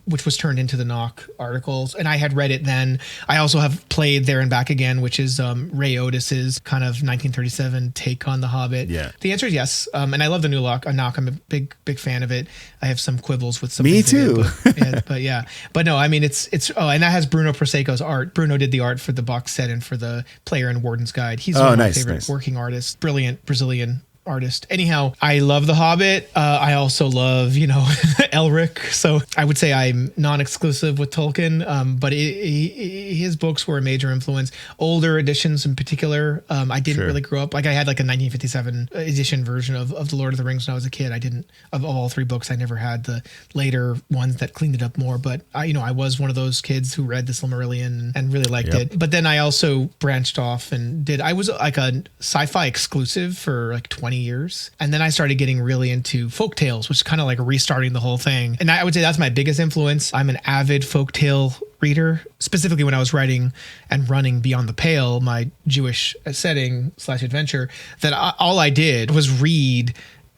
which was turned into the Knock articles, and I had read it then. I also have played There and Back Again, which is Ray Otis's kind of 1937 take on The Hobbit. Yeah, the answer is yes, and I love the new Knock. I'm a big fan of it. I have some quibbles with some. Me too. But no, I mean it's and that has Bruno Prosecco's art. Bruno did the art for the box set and for the Player and Warden's Guide. He's one of my favorite working artists. Brilliant Brazilian artist. Anyhow, I love The Hobbit. I also love, Elric. So I would say I'm non-exclusive with Tolkien, but his books were a major influence. Older editions in particular, I didn't really grow up. Like I had like a 1957 edition version of The Lord of the Rings when I was a kid. I didn't, of all three books, I never had the later ones that cleaned it up more. But I was one of those kids who read the Silmarillion and really liked it. But then I also branched off and I was like a sci-fi exclusive for like 20 years, and then I started getting really into folk tales, which is kind of like restarting the whole thing. And I would say that's my biggest influence. I'm an avid folktale reader, specifically when I was writing and running Beyond the Pale, my Jewish setting / adventure, that all I did was read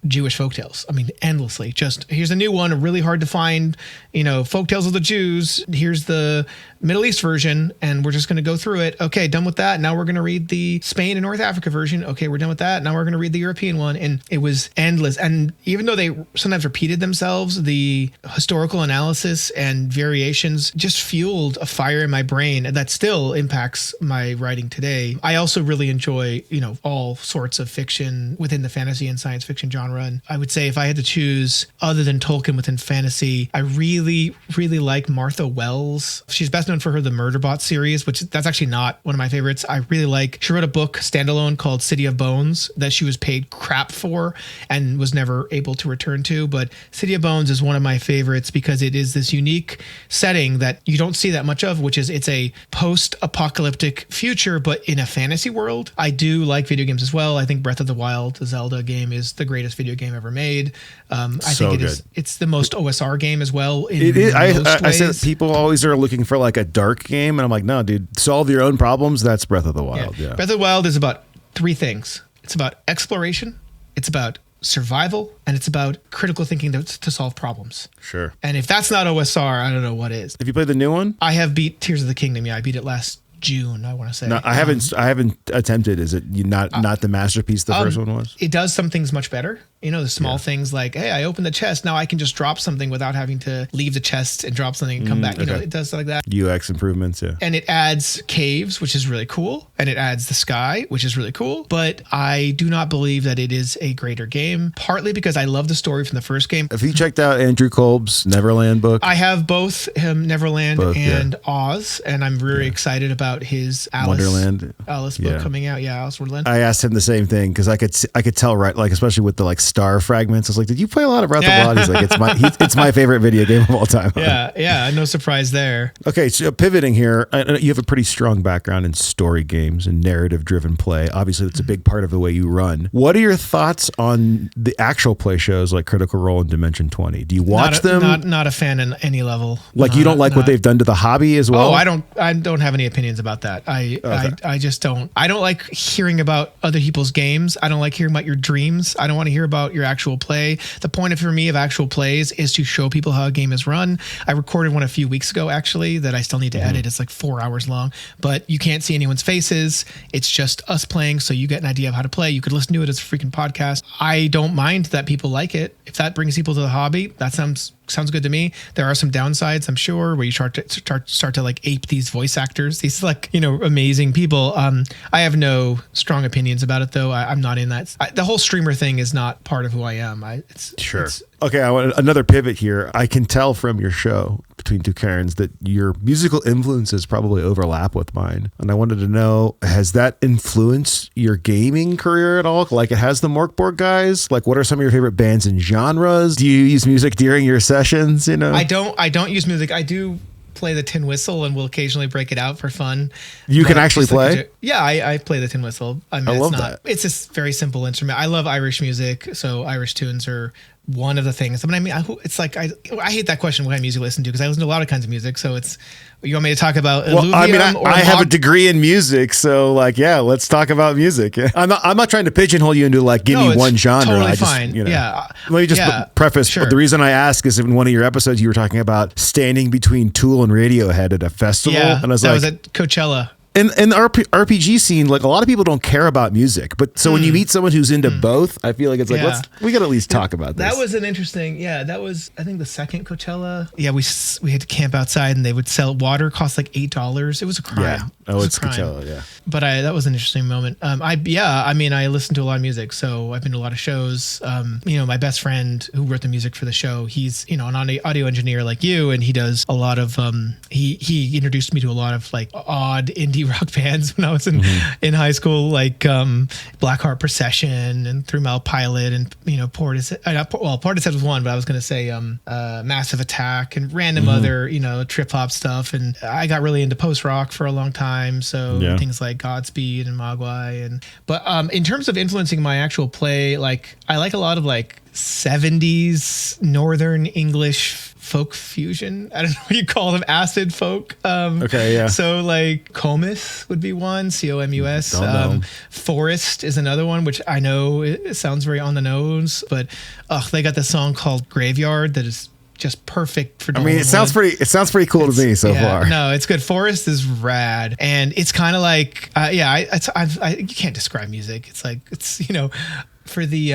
Jewish folktales. I mean, endlessly. Just here's a new one, really hard to find, folktales of the Jews. Here's the Middle East version, and we're just going to go through it. Okay, done with that. Now we're going to read the Spain and North Africa version. Okay, we're done with that. Now we're going to read the European one. And it was endless. And even though they sometimes repeated themselves, the historical analysis and variations just fueled a fire in my brain that still impacts my writing today. I also really enjoy, all sorts of fiction within the fantasy and science fiction genre. And I would say if I had to choose other than Tolkien within fantasy, I really, really like Martha Wells. She's best known for the Murderbot series, which that's actually not one of my favorites. I really like, she wrote a book standalone called City of Bones that she was paid crap for and was never able to return to. But City of Bones is one of my favorites because it is this unique setting that you don't see that much of, which is it's a post-apocalyptic future, but in a fantasy world. I do like video games as well. I think Breath of the Wild, the Zelda game, is the greatest video game ever made. I think it's the most OSR game as well. It is. I said people always are looking for like a dark game, and I'm like, no, dude, solve your own problems. That's Breath of the Wild. Yeah. Breath of the Wild is about three things. It's about exploration, it's about survival, and it's about critical thinking to solve problems. Sure. And if that's not OSR, I don't know what is. Have you played the new one? I have beat Tears of the Kingdom. Yeah, I beat it last June, I want to say. No, I haven't attempted. Is it not the masterpiece the first one was? It does some things much better. The small things like, hey, I opened the chest. Now I can just drop something without having to leave the chest and drop something and come back. It does stuff like that. UX improvements, yeah. And it adds caves, which is really cool. And it adds the sky, which is really cool. But I do not believe that it is a greater game, partly because I love the story from the first game. Have you checked out Andrew Kolb's Neverland book? I have both Neverland and Oz, and I'm very excited about his Alice book coming out. Yeah, Alice Wonderland. I asked him the same thing because I could tell, right, like especially with the like star fragments. I was like, did you play a lot of Breath of the Wild? He's like, it's my favorite video game of all time. Yeah, no surprise there. Okay, so pivoting here, you have a pretty strong background in story games and narrative-driven play. Obviously, that's a big part of the way you run. What are your thoughts on the actual play shows like Critical Role and Dimension 20? Do you watch them? Not a fan in any level. Like you don't like what they've done to the hobby as well? Oh, I don't have any opinions about that. I just don't. I don't like hearing about other people's games. I don't like hearing about your dreams. I don't want to hear about about your actual play. The point for me of actual plays is to show people how a game is run. I recorded one a few weeks ago, actually, that I still need to edit. It's like 4 hours long, but you can't see anyone's faces. It's just us playing, so you get an idea of how to play. You could listen to it as a freaking podcast. I don't mind that people like it. If that brings people to the hobby, that sounds good to me. There are some downsides, I'm sure, where you start to like ape these voice actors, these like, amazing people. I have no strong opinions about it, though. I'm not in that. The whole streamer thing is not part of who I am. Okay, I want another pivot here. I can tell from your show, Between Two Cairns, that your musical influences probably overlap with mine. And I wanted to know, has that influenced your gaming career at all? Like it has the Morkborg guys? Like what are some of your favorite bands and genres? Do you use music during your sessions? I don't use music. I do play the tin whistle and will occasionally break it out for fun. You can actually play? Yeah, I play the tin whistle. I love that. It's a very simple instrument. I love Irish music, so Irish tunes are one of the things. But I mean, it's like I hate that question, what kind of music I listen to, because I listen to a lot of kinds of music. So it's, you want me to talk about I have a degree in music, so like, yeah, let's talk about music. I'm not trying to pigeonhole you into like give me one genre. Totally fine. Yeah. Let me just preface. Sure. The reason I ask is in one of your episodes you were talking about standing between Tool and Radiohead at a festival, and I was was at Coachella. In the RPG scene, like a lot of people don't care about music, but so when you meet someone who's into both, I feel like it's like we got to at least talk about this. That was an interesting, that was I think the second Coachella. Yeah, we had to camp outside and they would sell water, cost like $8. It was a crime. Yeah. It's Coachella. Yeah. But that was an interesting moment. I listen to a lot of music, so I've been to a lot of shows. My best friend who wrote the music for the show, he's an audio engineer like you, and he does a lot of he introduced me to a lot of like odd indie rock bands when I was in high school, like Blackheart Procession and Three Mile Pilot, and Portishead. Portishead was one, but I was going to say Massive Attack and random other trip hop stuff. And I got really into post rock for a long time, so things like Godspeed and Mogwai. But in terms of influencing my actual play, like I like a lot of like 70s Northern English folk fusion. I don't know what you call them, acid folk. So like Comus would be one, Comus. Forest is another one, which I know it sounds very on the nose, but they got this song called Graveyard that is just perfect for. It sounds pretty cool to me so far. No, it's good. Forest is rad, and it's kind of like you can't describe music. It's like for the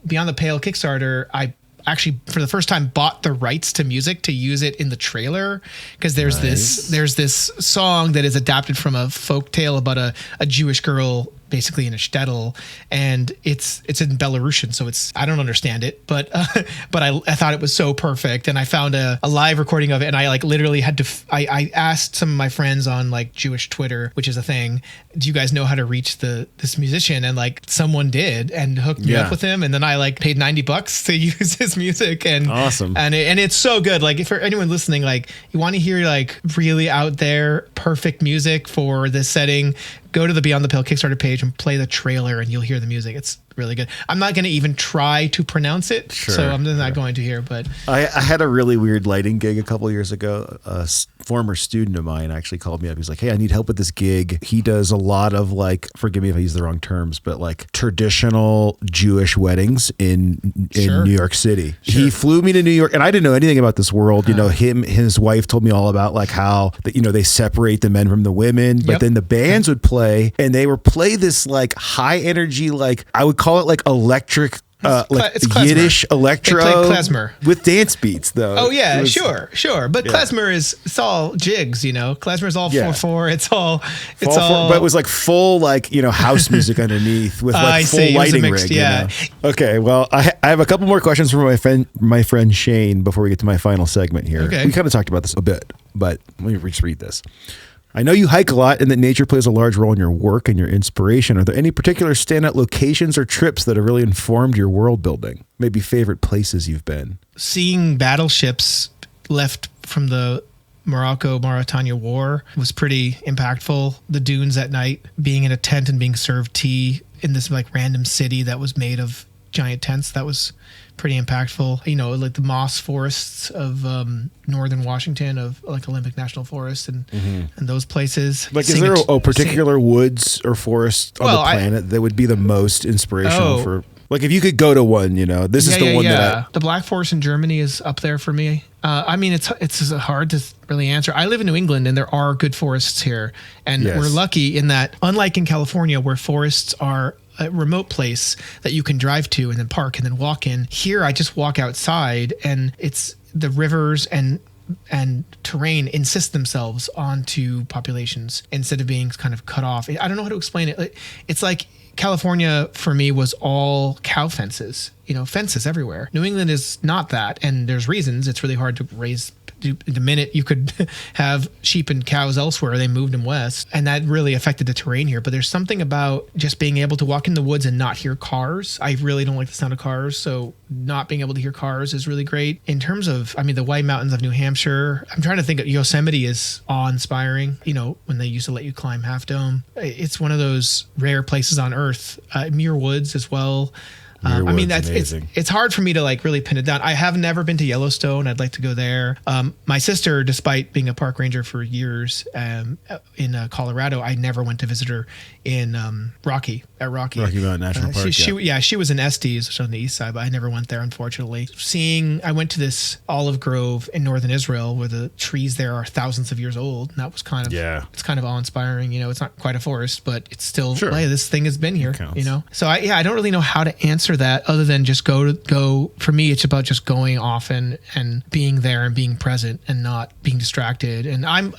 Beyond the Pale Kickstarter, I actually for the first time bought the rights to music to use it in the trailer, because there's this song that is adapted from a folk tale about a Jewish girl basically in a shtetl, and it's in Belarusian, so I don't understand it, but I thought it was so perfect, and I found a live recording of it, and I like literally had to I asked some of my friends on like Jewish Twitter, which is a thing, do you guys know how to reach this musician? And like someone did and hooked me up with him, and then I like paid $90 to use his music, and awesome, and it's so good. Like if for anyone listening, like you want to hear like really out there perfect music for this setting, go to the Beyond the Pale Kickstarter page and play the trailer, and you'll hear the music. It's really good. I'm not going to even try to pronounce it, so I'm not going to here. But I had a really weird lighting gig a couple years ago. A former student of mine actually called me up. He's like, "Hey, I need help with this gig." He does a lot of like, forgive me if I use the wrong terms, but like traditional Jewish weddings in New York City. He flew me to New York, and I didn't know anything about this world. His wife told me all about like how they separate the men from the women, but then the bands would play, and they would play this like high energy, like I would call it like electric, it's Yiddish electro. They play klezmer with dance beats though. Oh yeah, sure. But klezmer it's all jigs, Klezmer's all 4/4. It's all. But it was like full house music underneath with like full lighting rig. Yeah. Okay, well I have a couple more questions for my friend Shane before we get to my final segment here. Okay. We kind of talked about this a bit, but let me just read this. I know you hike a lot and that nature plays a large role in your work and your inspiration. Are there any particular standout locations or trips that have really informed your world building? Maybe favorite places you've been? Seeing battleships left from the Morocco-Mauritania War was pretty impactful. The dunes at night, being in a tent and being served tea in this like random city that was made of giant tents, that was pretty impactful. Like the moss forests of northern Washington, of like Olympic National Forest and those places. Like, is there a particular woods or forest on the planet that would be the most inspirational for Like if you could go to one, this is the one that the Black Forest in Germany is up there for me. I mean, it's hard to really answer. I live in New England, and there are good forests here, and we're lucky in that, unlike in California, where forests are a remote place that you can drive to and then park and then walk in. Here, I just walk outside, and it's the rivers and terrain insist themselves onto populations instead of being kind of cut off. I don't know how to explain it. It's like California for me was all cow fences, fences everywhere. New England is not that. And there's reasons. It's really hard to raise. The minute you could have sheep and cows elsewhere, they moved them west. And that really affected the terrain here. But there's something about just being able to walk in the woods and not hear cars. I really don't like the sound of cars. So not being able to hear cars is really great. In terms of, the White Mountains of New Hampshire, I'm trying to think of Yosemite is awe-inspiring. When they used to let you climb Half Dome. It's one of those rare places on Earth. Muir Woods as well. It's hard for me to really pin it down. I have never been to Yellowstone. I'd like to go there. My sister, despite being a park ranger for years in Colorado, I never went to visit her in Rocky Mountain National Park. She was in Estes, which is on the east side, but I never went there, unfortunately. I went to this olive grove in northern Israel where the trees there are thousands of years old. And that was kind of it's kind of awe-inspiring. It's not quite a forest, but it's still hey, this thing has been here. So I don't really know how to answer that other than just go. For me, it's about just going often and being there and being present and not being distracted. And I'm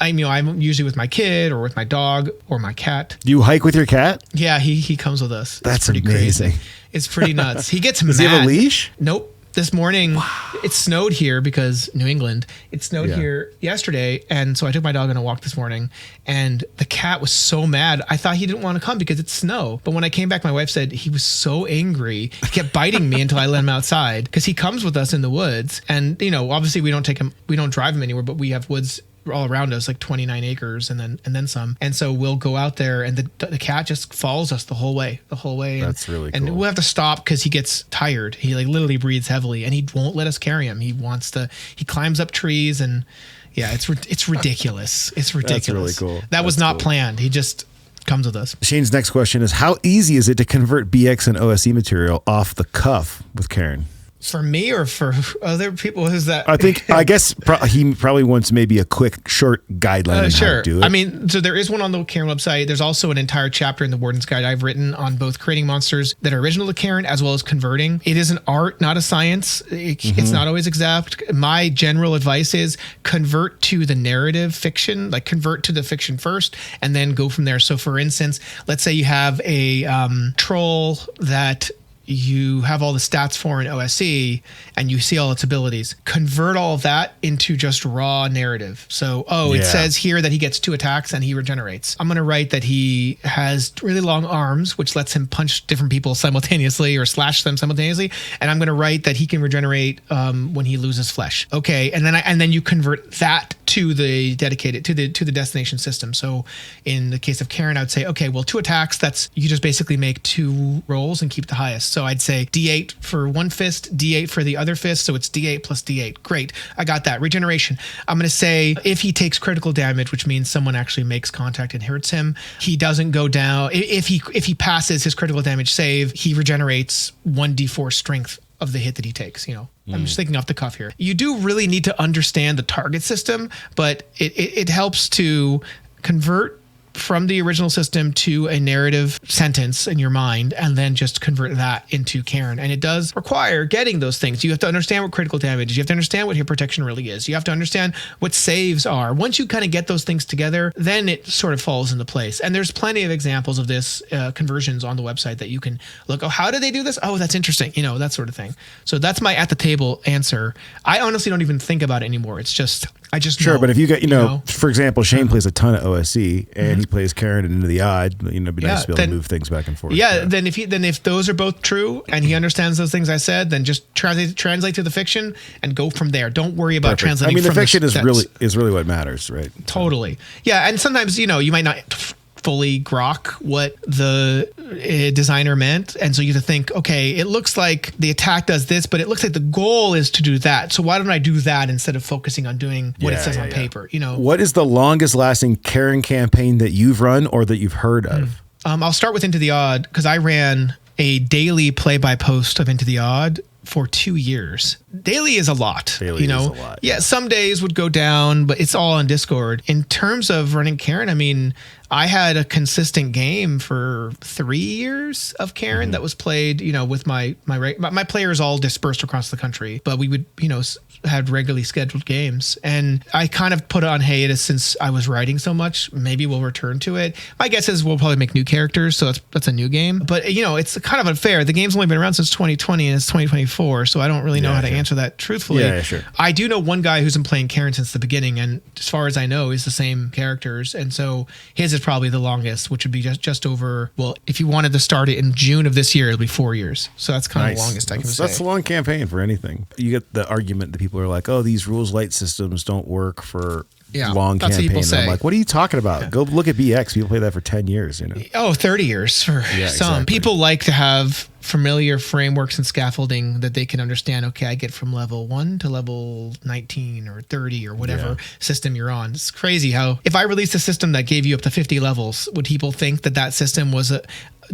usually with my kid or with my dog or my cat. Do you hike with your cat? Yeah, he comes with us. That's pretty amazing. Crazy. It's pretty nuts. He gets mad. Does he have a leash? Nope. This morning, it snowed here because New England. It snowed here yesterday, and so I took my dog on a walk this morning, and the cat was so mad. I thought he didn't want to come because it's snow. But when I came back, my wife said he was so angry. He kept biting me until I let him outside because he comes with us in the woods. And, obviously we don't drive him anywhere, but we have woods all around us, like 29 acres and then some. And so we'll go out there and the cat just follows us the whole way. That's really cool. And we'll have to stop because he gets tired. He literally breathes heavily and he won't let us carry him. He climbs up trees and it's ridiculous. It's ridiculous. That's really cool. That was not planned. He just comes with us. Shane's next question is, how easy is it to convert BX and OSE material off the cuff with Cairn? For me or for other people? Who's that? I guess he probably wants maybe a quick, short guideline on how to do it. So there is one on the Cairn website. There's also an entire chapter in the Warden's Guide I've written on both creating monsters that are original to Cairn as well as converting. It is an art, not a science. It's not always exact. My general advice is convert to the narrative fiction, convert to the fiction first and then go from there. So for instance, let's say you have a troll that you have all the stats for in OSE and you see all its abilities. Convert all of that into just raw narrative. So, it says here that he gets 2 attacks and he regenerates. I'm going to write that he has really long arms, which lets him punch different people simultaneously or slash them simultaneously. And I'm going to write that he can regenerate when he loses flesh. Okay. And then you convert that to the dedicated, to the destination system. So in the case of Cairn, I would say, okay, well, 2 attacks, you just basically make 2 rolls and keep the highest. So I'd say D8 for one fist, D8 for the other fist. So it's D8 plus D8. Great. I got that. Regeneration. I'm going to say if he takes critical damage, which means someone actually makes contact and hurts him, he doesn't go down. If he passes his critical damage save, he regenerates 1d4 strength of the hit that he takes. I'm just thinking off the cuff here. You do really need to understand the target system, but it helps to convert from the original system to a narrative sentence in your mind and then just convert that into Cairn. And it does require getting those things. You have to understand what critical damage is. You have to understand what hit protection really is. You have to understand what saves are. Once you kind of get those things together, then it sort of falls into place. And there's plenty of examples of this conversions on the website that you can look, how do they do this? Oh, that's interesting. That sort of thing. So that's my at the table answer. I honestly don't even think about it anymore. It's just, I just know. Sure, but if you get, for example, Shane plays a ton of OSE and he plays Cairn and Into the Odd, it'd be nice to be able to move things back and forth. Yeah, then if those are both true and he understands those things I said, then just translate to the fiction and go from there. Don't worry about translating. The fiction is really what matters, right? Totally. Yeah, and sometimes you might not fully grok what the designer meant. And so you have to think, okay, it looks like the attack does this, but it looks like the goal is to do that. So why don't I do that instead of focusing on doing what it says on paper? What is the longest lasting Cairn campaign that you've run or that you've heard of? I'll start with Into the Odd because I ran a daily play-by-post of Into the Odd for 2 years. Daily is a lot. Daily you know? is a lot, yeah, some days would go down, but it's all on Discord. In terms of running Cairn, I mean, I had a consistent game for 3 years of Cairn that was played, you know, with my players all dispersed across the country, but we would, you know, had regularly scheduled games. And I kind of put it on hiatus since I was writing so much. Maybe we'll return to it. My guess is we'll probably make new characters, so that's a new game. But, you know, it's kind of unfair. The game's only been around since 2020 and it's 2024, so I don't really know how to answer that truthfully. Yeah, sure. I do know one guy who's been playing Cairn since the beginning, and as far as I know, is the same characters. And so his is probably the longest, which would be just over, well, if you wanted to start it in June of this year, it'll be 4 years. So that's kind of the longest I can say. That's a long campaign for anything. You get the argument that people are like, oh, these rules light systems don't work for long that's campaigns. I'm like, what are you talking about? Go look at BX. People play that for 10 years, you know? Oh, 30 years for some. Exactly. People like to have familiar frameworks and scaffolding that they can understand. Okay, I get from level 1 to level 19 or 30 or whatever system you're on. It's crazy how if I released a system that gave you up to 50 levels, would people think that system was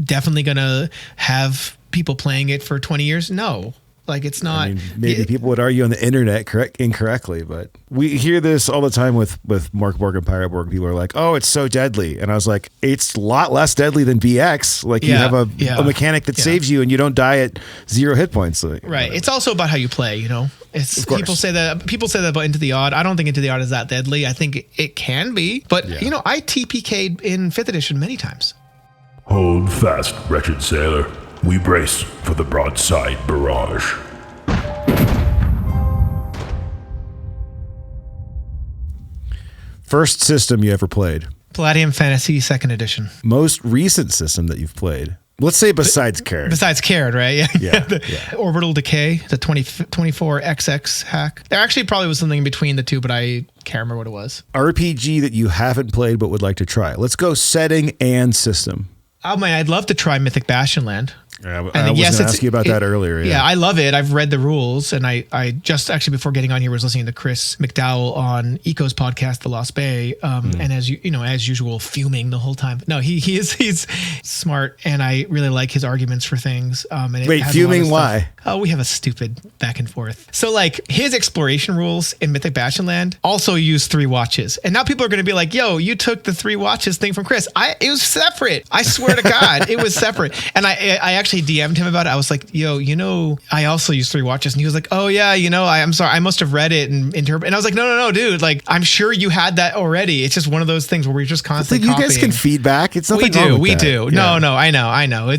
definitely going to have people playing it for 20 years? No. Like, it's not. I mean, maybe people would argue on the internet incorrectly, but we hear this all the time with Mark Borg and Pirate Borg. People are like, oh, it's so deadly. And I was like, it's a lot less deadly than BX. Like, you have a mechanic that saves you and you don't die at 0 hit points. Like, right. Whatever. It's also about how you play, you know? It's people say that about Into the Odd. I don't think Into the Odd is that deadly. I think it can be. But, you know, I TPK'd in 5th edition many times. Hold fast, wretched sailor. We brace for the broadside barrage. First system you ever played? Palladium Fantasy 2nd edition. Most recent system that you've played? Let's say besides Cairn. Besides Cairn, right? Yeah. Orbital Decay, the 24XX hack. There actually probably was something in between the two, but I can't remember what it was. RPG that you haven't played but would like to try. Let's go setting and system. Oh man, I'd love to try Mythic Bastion Land. Yeah, I was going to ask you about that earlier. Yeah, I love it. I've read the rules, and I just actually before getting on here was listening to Chris McDowell on Eco's podcast, The Lost Bay, and as usual, fuming the whole time. No, he's smart, and I really like his arguments for things. And wait, fuming? Why? Oh, we have a stupid back and forth. So like his exploration rules in Mythic Bastion Land also use 3 watches, and now people are going to be like, "Yo, you took the 3 watches thing from Chris." It was separate. I swear to God, it was separate, and I actually DM'd him about it. I was like, yo, you know, I also use 3 watches. And he was like, oh yeah, you know, I'm sorry. I must have read it and interpret. And I was like, no, dude. Like, I'm sure you had that already. It's just one of those things where we're just constantly copying. You guys can feedback. It's nothing wrong with that. We do. Yeah. No, I know.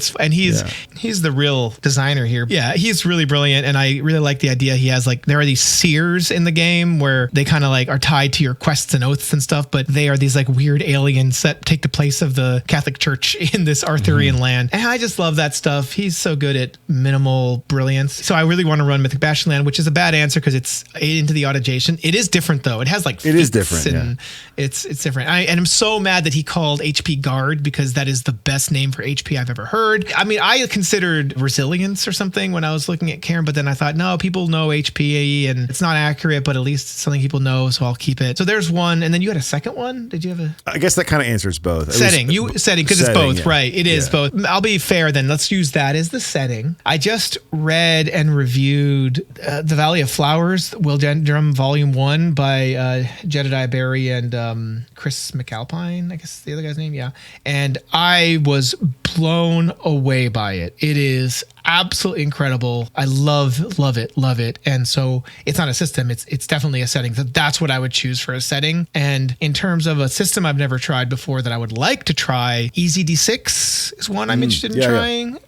He's the real designer here. Yeah, he's really brilliant. And I really like the idea he has. Like, there are these seers in the game where they kind of like are tied to your quests and oaths and stuff, but they are these like weird aliens that take the place of the Catholic Church in this Arthurian land. And I just love that stuff. He's so good at minimal brilliance. So I really want to run Mythic Bastion Land, which is a bad answer because it's Into the Odd adjacent. It is different though. It has like it is different. And it's different. And I'm so mad that he called HP Guard because that is the best name for HP I've ever heard. I mean, I considered Resilience or something when I was looking at Cairn, but then I thought, no, people know HP and it's not accurate, but at least it's something people know, so I'll keep it. So there's one, and then you had a second one. Did you have a? I guess that kind of ansers both. Setting because it's both, right? It is both. I'll be fair then. Let's use that as the setting. I just read and reviewed The Valley of Flowers, Wilgendrum Volume 1 by Jedediah Barry and Chris McAlpine, I guess the other guy's name, yeah. And I was blown away by it. It is absolutely incredible. I love it. And so it's not a system, it's definitely a setting. So that's what I would choose for a setting. And in terms of a system I've never tried before that I would like to try, Easy D6 is one I'm interested in trying.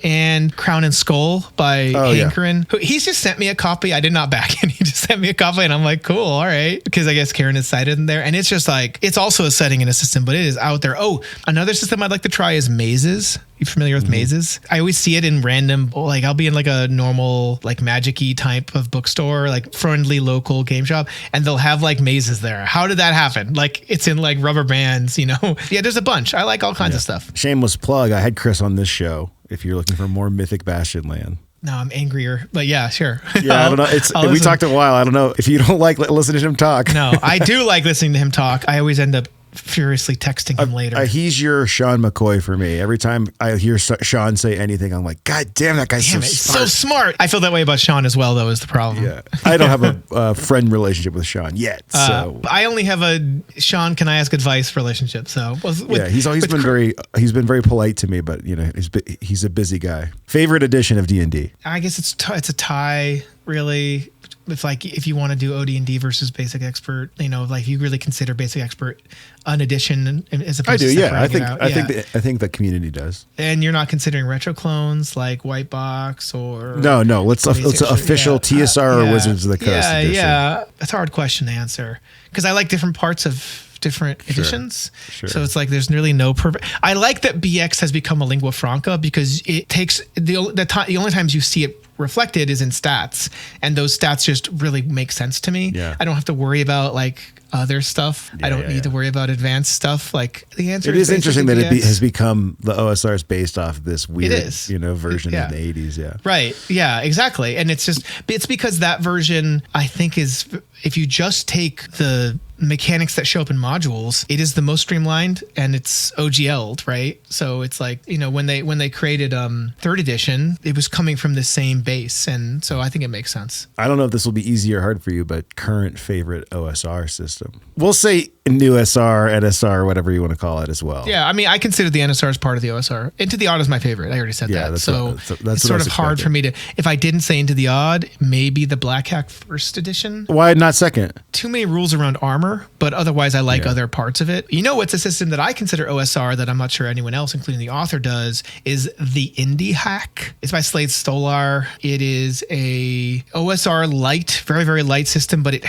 And Crown and Skull by Hankerin. He's just sent me a copy. I did not back it. He just sent me a copy and I'm like, cool, all right. Because I guess Cairn is cited in there. And it's just like, it's also a setting in a system, but it is out there. Oh, another system I'd like to try is Mazes. You familiar with Mazes? I always see it in random, like I'll be in like a normal, like magic-y type of bookstore, like friendly local game shop, and they'll have like mazes there. How did that happen? Like it's in like rubber bands, you know? Yeah, there's a bunch. I like all kinds of stuff. Shameless plug. I had Chris on this show if you're looking for more Mythic Bastion Land. No, I'm angrier, but yeah, sure. Yeah, I don't know. We talked a while. I don't know if you don't like listening to him talk. No, I do like listening to him talk. I always end up furiously texting him later. He's your Sean McCoy for me. Every time I hear Sean say anything, I'm like, God damn, that guy's so smart. I feel that way about Sean as well, though, is the problem. Yeah. I don't have a friend relationship with Sean yet. So I only have a Sean, can I ask advice relationship? So he's been very polite to me, but he's a busy guy. Favorite edition of D&D? I guess it's a tie, really. If you want to do OD&D versus Basic Expert, like you really consider Basic Expert an addition as opposed to separating it out. I think the community does. And you're not considering retro clones like White Box or no. Let's official TSR or Wizards of the Coast edition. Yeah. It's a hard question to answer because I like different parts of different editions. Sure. So it's like there's nearly no perfect. I like that BX has become a lingua franca because it takes the only times you see it reflected is in stats, and those stats just really make sense to me. Yeah. I don't have to worry about like other stuff. I don't need to worry about advanced stuff. Like the answer. It is interesting that it has become the OSR is based off this weird, version in the 80s. Yeah. Right. Yeah. Exactly. And it's because that version I think is, if you just take the mechanics that show up in modules, it is the most streamlined and it's OGL'd, right? So it's like, when they created third edition, it was coming from the same base. And so I think it makes sense. I don't know if this will be easy or hard for you, but current favorite OSR system. We'll say new SR, NSR, whatever you want to call it as well. Yeah, I mean, I consider the NSR as part of the OSR. Into the Odd is my favorite. I already said that. So it's sort of hard for me to, if I didn't say Into the Odd, maybe the Black Hack first edition. Why not second? Too many rules around armor, but otherwise I like other parts of it. What's a system that I consider OSR that I'm not sure anyone else, including the author, does is the Indie Hack. It's by Slade Stolar. It is a OSR light, very, very light system, but it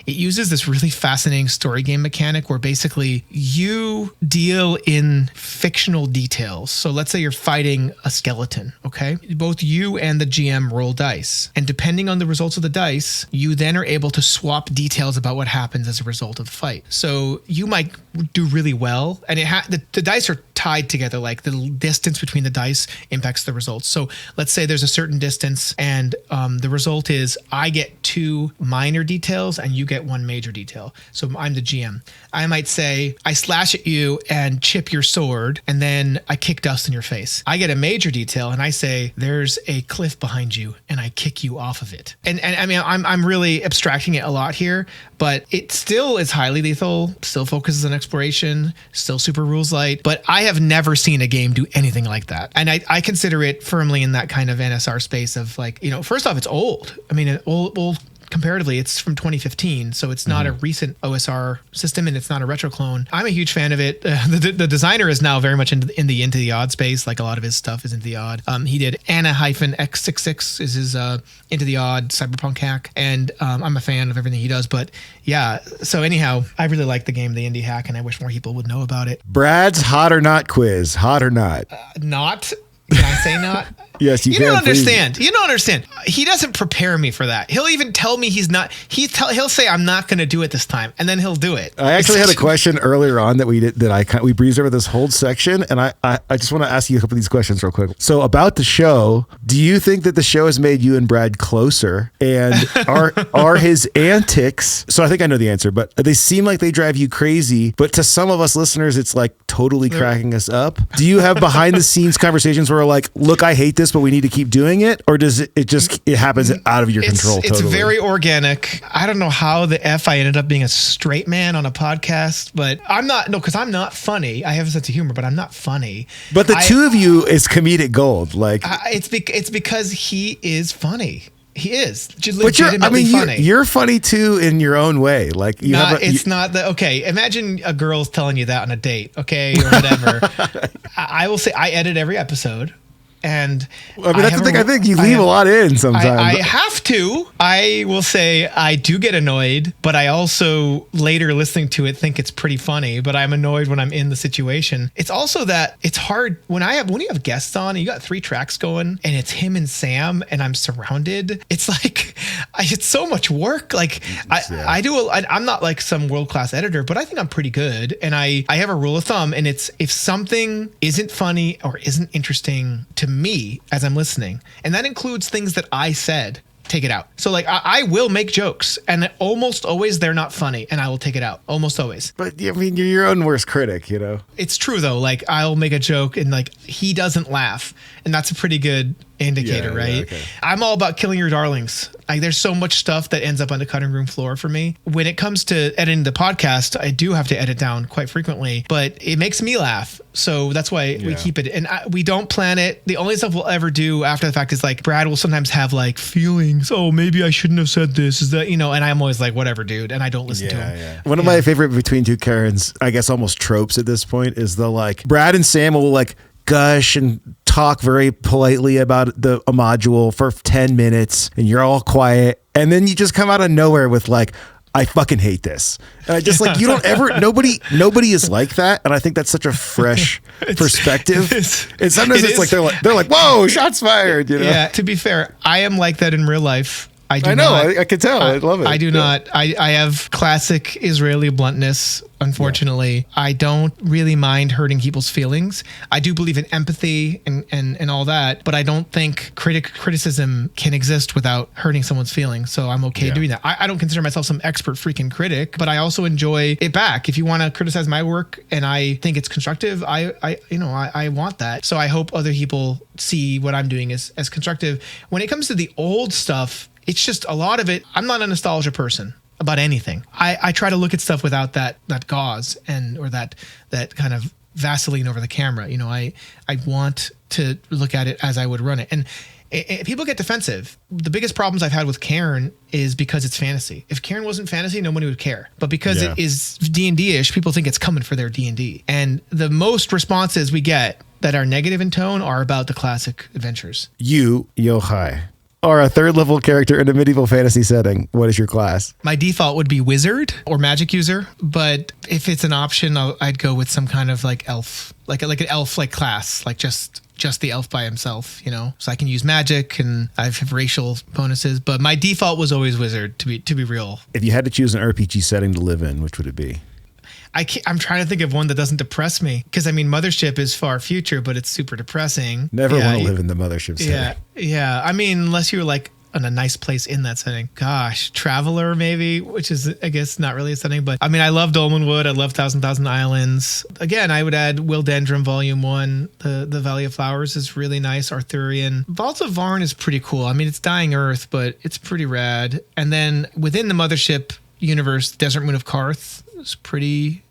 uses this really fascinating story game mechanic where basically you deal in fictional details. So let's say you're fighting a skeleton, okay? Both you and the GM roll dice. And depending on the results of the dice, you then are able to swap details about what happens as a result of the fight. So you might do really well, and the dice are tied together, like the distance between the dice impacts the results. So let's say there's a certain distance and the result is I get 2 minor details and you get 1 major detail. So I'm the GM. I might say I slash at you and chip your sword and then I kick dust in your face. I get a major detail and I say there's a cliff behind you and I kick you off of it. And I mean, I'm really abstracting it a lot here, but it still is highly lethal, still focuses on exploration, still super rules light, but I have never seen a game do anything like that. And I consider it firmly in that kind of NSR space of like, first off, it's old. I mean, old comparatively, it's from 2015, so it's not a recent OSR system and it's not a retro clone. I'm a huge fan of it. The designer is now very much in the Into the Odd space. Like a lot of his stuff is Into the Odd. He did Anna-X66 is his Into the Odd cyberpunk hack, and I'm a fan of everything he does. But yeah, so anyhow, I really like the game, the Indie Hack, and I wish more people would know about it. Brad's hot or not quiz. Hot or not? Not. Can I say not? Yes, you can. You don't understand. You don't understand. He doesn't prepare me for that. He'll even tell me he's not. He'll say I'm not going to do it this time, and then he'll do it. I actually had a question earlier on that we breezed over this whole section, and I just want to ask you a couple of these questions real quick. So about the show, do you think that the show has made you and Brad closer? And are his antics? So I think I know the answer, but they seem like they drive you crazy. But to some of us listeners, it's like totally cracking us up. Do you have behind the scenes conversations where like, look, I hate this, but we need to keep doing it? Or does it happens out of your control? It's very organic. I don't know how the F I ended up being a straight man on a podcast, but because I'm not funny. I have a sense of humor, but I'm not funny. But the two of you is comedic gold. Like it's because he is funny. He is legitimately funny. You're funny too in your own way. Like okay. Imagine a girl's telling you that on a date, okay, or whatever. I will say I edit every episode. And I mean, that's the thing. I think you leave a lot in sometimes. I have to. I will say I do get annoyed, but I also later listening to it think it's pretty funny. But I'm annoyed when I'm in the situation. It's also that it's hard when you have guests on and you got 3 tracks going and it's him and Sam and I'm surrounded. It's like it's so much work. Like I'm not like some world-class editor, but I think I'm pretty good. And I have a rule of thumb, and it's if something isn't funny or isn't interesting to me as I'm listening, and that includes things that I said, take it out. So like I will make jokes, and almost always they're not funny, and I will take it out almost always. But I mean, you're your own worst critic, you know? It's true though. Like I'll make a joke and like he doesn't laugh, and that's a pretty good indicator, right? Okay. I'm all about killing your darlings. Like there's so much stuff that ends up on the cutting room floor for me. When it comes to editing the podcast, I do have to edit down quite frequently, but it makes me laugh. So that's why we keep it. And we don't plan it. The only stuff we'll ever do after the fact is like Brad will sometimes have like feelings. Oh, maybe I shouldn't have said this. Is that, you know, and I'm always like, whatever, dude. And I don't listen to him. Yeah. One of my favorite Between Two Cairns, I guess almost tropes at this point, is the like Brad and Sam will like gush and talk very politely about the module for 10 minutes and you're all quiet. And then you just come out of nowhere with like, I fucking hate this. And I just like, you don't ever, nobody is like that. And I think that's such a fresh perspective. And sometimes it's like, they're like, whoa, shots fired. You know? Yeah. To be fair, I am like that in real life. I know. I can tell. I love it. I do not. I have classic Israeli bluntness. Unfortunately, I don't really mind hurting people's feelings. I do believe in empathy and all that, but I don't think criticism can exist without hurting someone's feelings. So I'm okay doing that. I don't consider myself some expert freaking critic, but I also enjoy it back. If you want to criticize my work and I think it's constructive, I want that. So I hope other people see what I'm doing as constructive. When it comes to the old stuff, it's just a lot of it. I'm not a nostalgia person about anything. I try to look at stuff without that gauze or that kind of Vaseline over the camera. You know, I want to look at it as I would run it. And people get defensive. The biggest problems I've had with Cairn is because it's fantasy. If Cairn wasn't fantasy, nobody would care. But because it is D&D-ish, people think it's coming for their D&D. And the most responses we get that are negative in tone are about the classic adventures. You, Yochai, are a third level character in a medieval fantasy setting. What is your class? My default would be wizard or magic user, but if it's an option, I'd go with some kind of like elf, like an elf like class, like just the elf by himself, you know. So I can use magic and I have racial bonuses, but my default was always wizard to be real. If you had to choose an RPG setting to live in, which would it be? I'm trying to think of one that doesn't depress me, because I mean, Mothership is far future, but it's super depressing. Never want to live in the Mothership setting. Yeah. I mean, unless you're like in a nice place in that setting. Gosh, Traveler maybe, which is, I guess, not really a setting, but I mean, I love Dolmenwood. I love Thousand Islands. Again, I would add Wildendrum Volume 1. The Valley of Flowers is really nice. Arthurian. Vault of Varn is pretty cool. I mean, it's Dying Earth, but it's pretty rad. And then within the Mothership universe, Desert Moon of Karth is pretty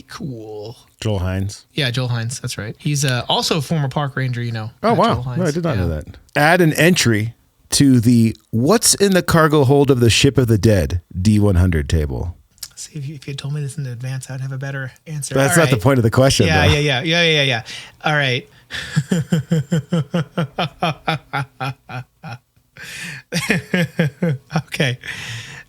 cool. Joel Hines. Yeah, Joel Hines. That's right. He's also a former park ranger, you know. Oh, wow. No, I did not know that. Add an entry to the What's in the Cargo Hold of the Ship of the Dead D100 table. See, if you had told me this in advance, I'd have a better answer. That's not the point of the question, though. Yeah. All right. Okay.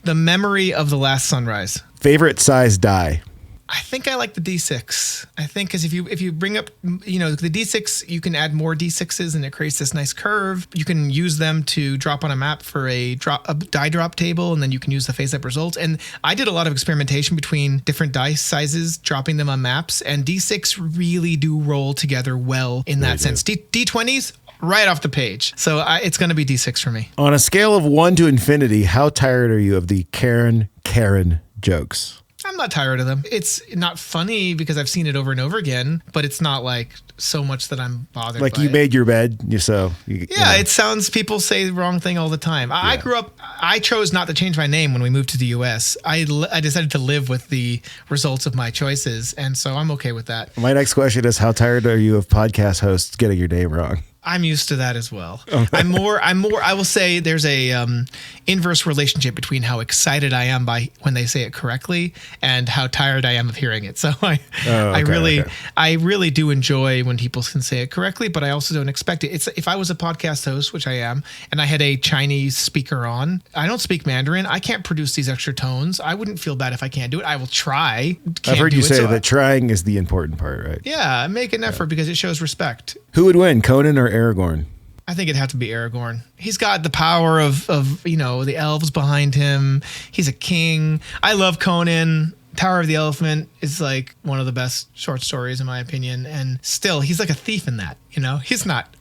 The Memory of the Last Sunrise. Favorite size die? I think I like the D6. I think because if you bring up, you know, the D6, you can add more D6s and it creates this nice curve. You can use them to drop on a map for a die drop table, and then you can use the face-up results. And I did a lot of experimentation between different dice sizes, dropping them on maps, and D6 really do roll together well in that sense. D20s, right off the page. So it's going to be D6 for me. On a scale of 1 to infinity, how tired are you of the Karen jokes? I'm not tired of them. It's not funny because I've seen it over and over again, but it's not like so much that I'm bothered like by you it. Made your bed, you know. It sounds, people say the wrong thing all the time. I grew up, I chose not to change my name when we moved to the US. I decided to live with the results of my choices, and so I'm okay with that. My next question is, how tired are you of podcast hosts getting your name wrong? I'm used to that as well. I'm more, I will say there's a inverse relationship between how excited I am by when they say it correctly and how tired I am of hearing it. So I really do enjoy when people can say it correctly, but I also don't expect it. It's, if I was a podcast host, which I am, and I had a Chinese speaker on, I don't speak Mandarin. I can't produce these extra tones. I wouldn't feel bad if I can't do it. I will try. I've heard you say that trying is the important part, right? Yeah, make an effort because it shows respect. Who would win, Conan or Aragorn? I think it'd have to be Aragorn. He's got the power of you know, the elves behind him. He's a king. I love Conan. Tower of the Elephant is like one of the best short stories in my opinion, and still he's like a thief in that, you know. He's not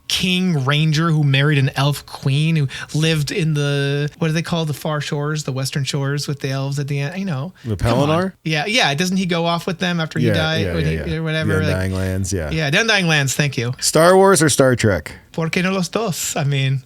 king ranger who married an elf queen who lived in the, what do they call the far shores, the western shores with the elves at the end, you know. The Pelennor? Yeah. Doesn't he go off with them after he died or whatever? The Undying Lands, yeah. Yeah, the Undying Lands, thank you. Star Wars or Star Trek? ¿Por qué no los dos? I mean,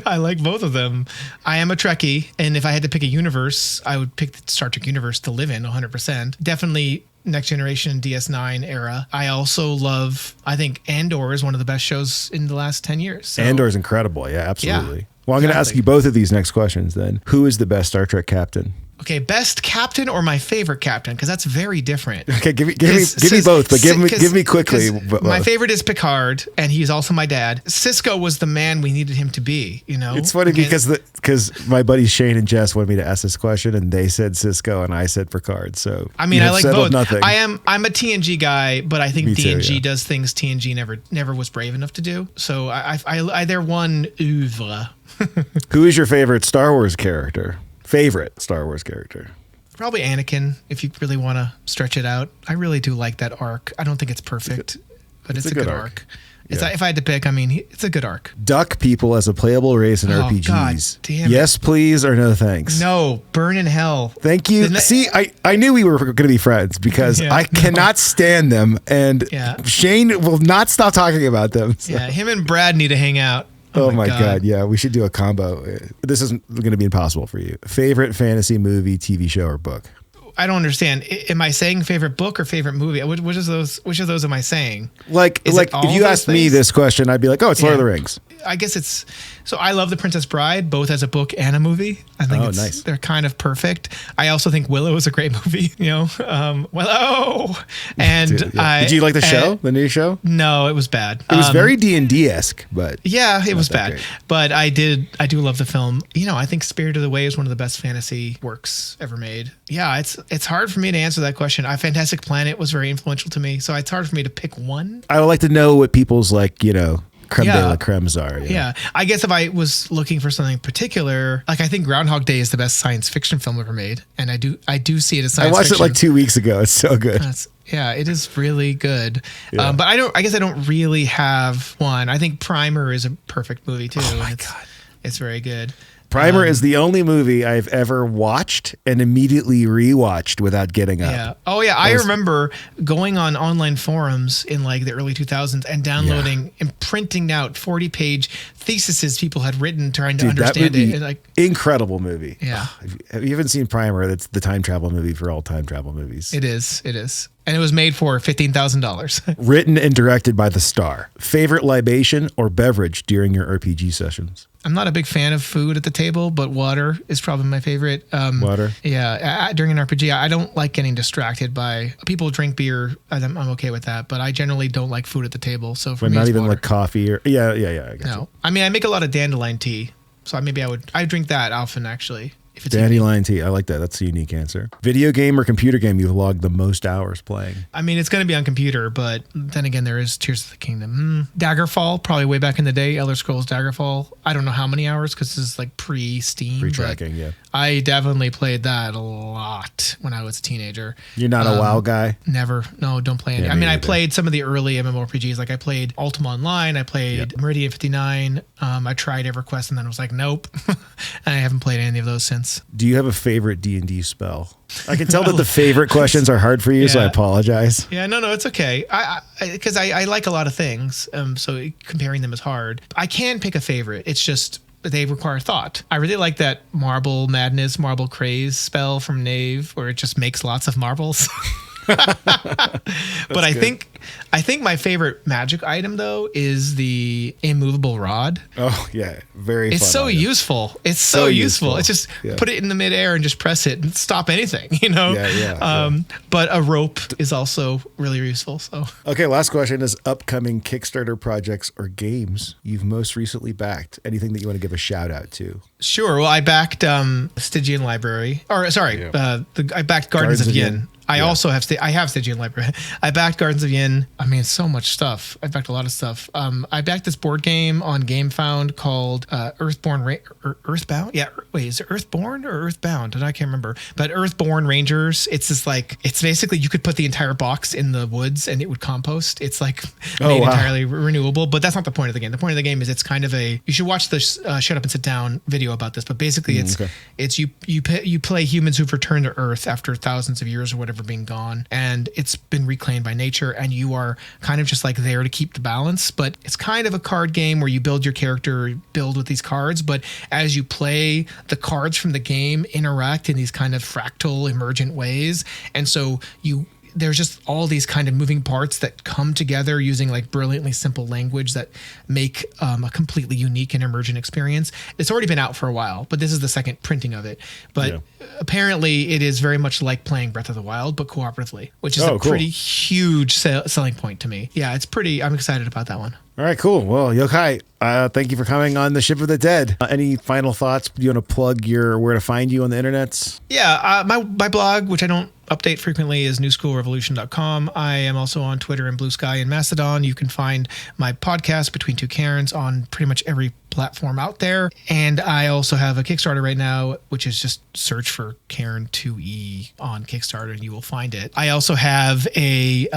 I like both of them. I am a Trekkie, and if I had to pick a universe, I would pick the Star Trek universe to live in 100%. Definitely Next Generation DS9 era. I also love, I think Andor is one of the best shows in the last 10 years. So. Andor is incredible. Yeah, absolutely. Yeah, well, I'm going to ask you both of these next questions then. Who is the best Star Trek captain? Okay, best captain or my favorite captain? Because that's very different. Okay, give me both, but give me quickly. My favorite is Picard, and he's also my dad. Cisco was the man we needed him to be. You know, it's funny because my buddies Shane and Jess wanted me to ask this question, and they said Cisco, and I said Picard. So I mean, I like both. Nothing. I'm a TNG guy, but I think TNG does things TNG never was brave enough to do. So they're one oeuvre. Who is your favorite Star Wars character? Favorite Star Wars character? Probably Anakin, if you really want to stretch it out. I really do like that arc. I don't think it's perfect, but it's a good arc. Yeah. If I had to pick, I mean, it's a good arc. Duck people as a playable race in RPGs. God damn it. Yes, please, or no thanks? No, burn in hell. Thank you. See, I knew we were going to be friends because I cannot stand them, and Shane will not stop talking about them. So. Yeah, him and Brad need to hang out. Oh my God. Yeah, we should do a combo. This isn't going to be impossible for you. Favorite fantasy movie, TV show, or book? I don't understand. Am I saying favorite book or favorite movie? Which of those am I saying? Like if you asked me this question, I'd be like, oh, it's Lord of the Rings. I guess it's, so I love The Princess Bride, both as a book and a movie. I think nice. They're kind of perfect. I also think Willow is a great movie, you know, Willow. And Dude, did you like the show, the new show? No, it was bad. It was very D&D-esque, but yeah, it was bad. Great. But I do love the film. You know, I think Spirited Away is one of the best fantasy works ever made. Yeah, it's hard for me to answer that question. Fantastic Planet was very influential to me, so it's hard for me to pick one. I would like to know what people's creme de la cremes are. Yeah. I guess if I was looking for something particular, like I think Groundhog Day is the best science fiction film ever made, and I do see it as science fiction. I watched it like 2 weeks ago. It's so good. It is really good. Yeah. But I guess I don't really have one. I think Primer is a perfect movie too. Oh my God. It's very good. Primer is the only movie I've ever watched and immediately rewatched without getting up. Yeah. Oh yeah. I remember going on online forums in like the early 2000s and downloading and printing out 40-page theses people had written trying to understand it. And incredible movie. Yeah. If you haven't seen Primer, that's the time travel movie for all time travel movies. It is. And it was made for $15,000. Written and directed by the star. Favorite libation or beverage during your RPG sessions? I'm not a big fan of food at the table, but water is probably my favorite. Water? Yeah. During an RPG, I don't like getting distracted by people drink beer. I'm okay with that, but I generally don't like food at the table. So for me, not even water. Like coffee or yeah. I guess no, I mean I make a lot of dandelion tea, so maybe I drink that often actually. If it's dandelion tea, I like that. That's a unique answer. Video game or computer game you've logged the most hours playing? I mean, it's going to be on computer, but then again, there is Tears of the Kingdom. Daggerfall, probably way back in the day. Elder Scrolls Daggerfall. I don't know how many hours because this is like pre-Steam. Pre-tracking, yeah. I definitely played that a lot when I was a teenager. You're not a WoW guy? Never. No, don't play any. Yeah, I mean, I either. played some of the early MMORPGs. Like I played Ultima Online. I played Meridian 59. I tried EverQuest and then was like, nope. And I haven't played any of those since. Do you have a favorite D&D spell? I can tell that the favorite questions are hard for you, so I apologize. Yeah, no, it's okay. Because I like a lot of things, so comparing them is hard. I can pick a favorite. It's just they require thought. I really like that Marble Madness, Marble Craze spell from Knave, where it just makes lots of marbles. But I think my favorite magic item though is the immovable rod. Oh yeah, very. It's fun so item. useful. It's so useful. It's just put it in the midair and just press it and stop anything. You know. Yeah. But a rope is also really useful. So. Okay, last question is upcoming Kickstarter projects or games you've most recently backed. Anything that you want to give a shout out to? Sure. Well, I backed Stygian Library. I backed Gardens of Yin. I also have Stygian Library. I backed Gardens of Yin. then, I mean, so much stuff. I backed a lot of stuff. I backed this board game on GameFound called Earthbound. Yeah, wait, is it Earthborn or Earthbound? I can't remember. But Earthborn Rangers. It's just like, it's basically you could put the entire box in the woods and it would compost. It's like made entirely renewable. But that's not the point of the game. The point of the game is it's kind of a. You should watch the Shut Up and Sit Down video about this. But basically, it's you play humans who've returned to Earth after thousands of years or whatever being gone, and it's been reclaimed by nature, and you are kind of just like there to keep the balance. But it's kind of a card game where you build your character, build with these cards, but as you play, the cards from the game interact in these kind of fractal emergent ways, and so there's just all these kind of moving parts that come together using like brilliantly simple language that make a completely unique and emergent experience. It's already been out for a while, but this is the second printing of it. But apparently it is very much like playing Breath of the Wild, but cooperatively, which is a pretty huge selling point to me. Yeah, I'm excited about that one. All right, cool. Well, Yochai, thank you for coming on the Ship of the Dead. Any final thoughts? Do you want to plug where to find you on the internets? Yeah, my blog, which I don't update frequently, is newschoolrevolution.com. I am also on Twitter and Blue Sky and Mastodon. You can find my podcast, Between Two Cairns, on pretty much every platform out there. And I also have a Kickstarter right now, which is just search for Cairn 2E on Kickstarter and you will find it. I also have a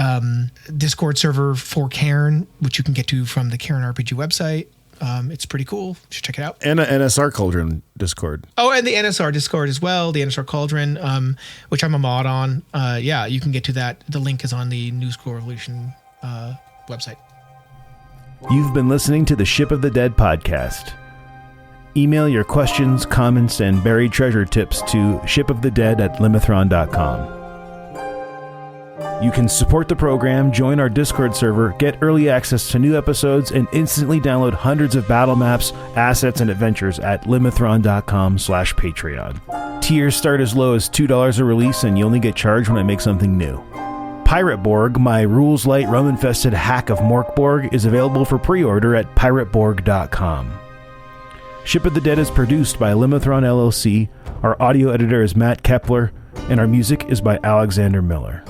Discord server for Cairn, which you can get to from the Cairn RPG website. It's pretty cool. You should check it out. And an NSR Cauldron Discord. Oh, and the NSR Discord as well, the NSR Cauldron, which I'm a mod on. Yeah, you can get to that. The link is on the New School Revolution website. You've been listening to the Ship of the Dead podcast. Email your questions, comments, and buried treasure tips to shipofthedead@limithron.com. You can support the program, join our Discord server, get early access to new episodes, and instantly download hundreds of battle maps, assets, and adventures at limithron.com/Patreon. Tiers start as low as $2 a release, and you only get charged when I make something new. Pirateborg, my rules-light, rum-infested hack of Morkborg, is available for pre-order at pirateborg.com. Ship of the Dead is produced by Limithron LLC, our audio editor is Matt Kepler, and our music is by Alexander Miller.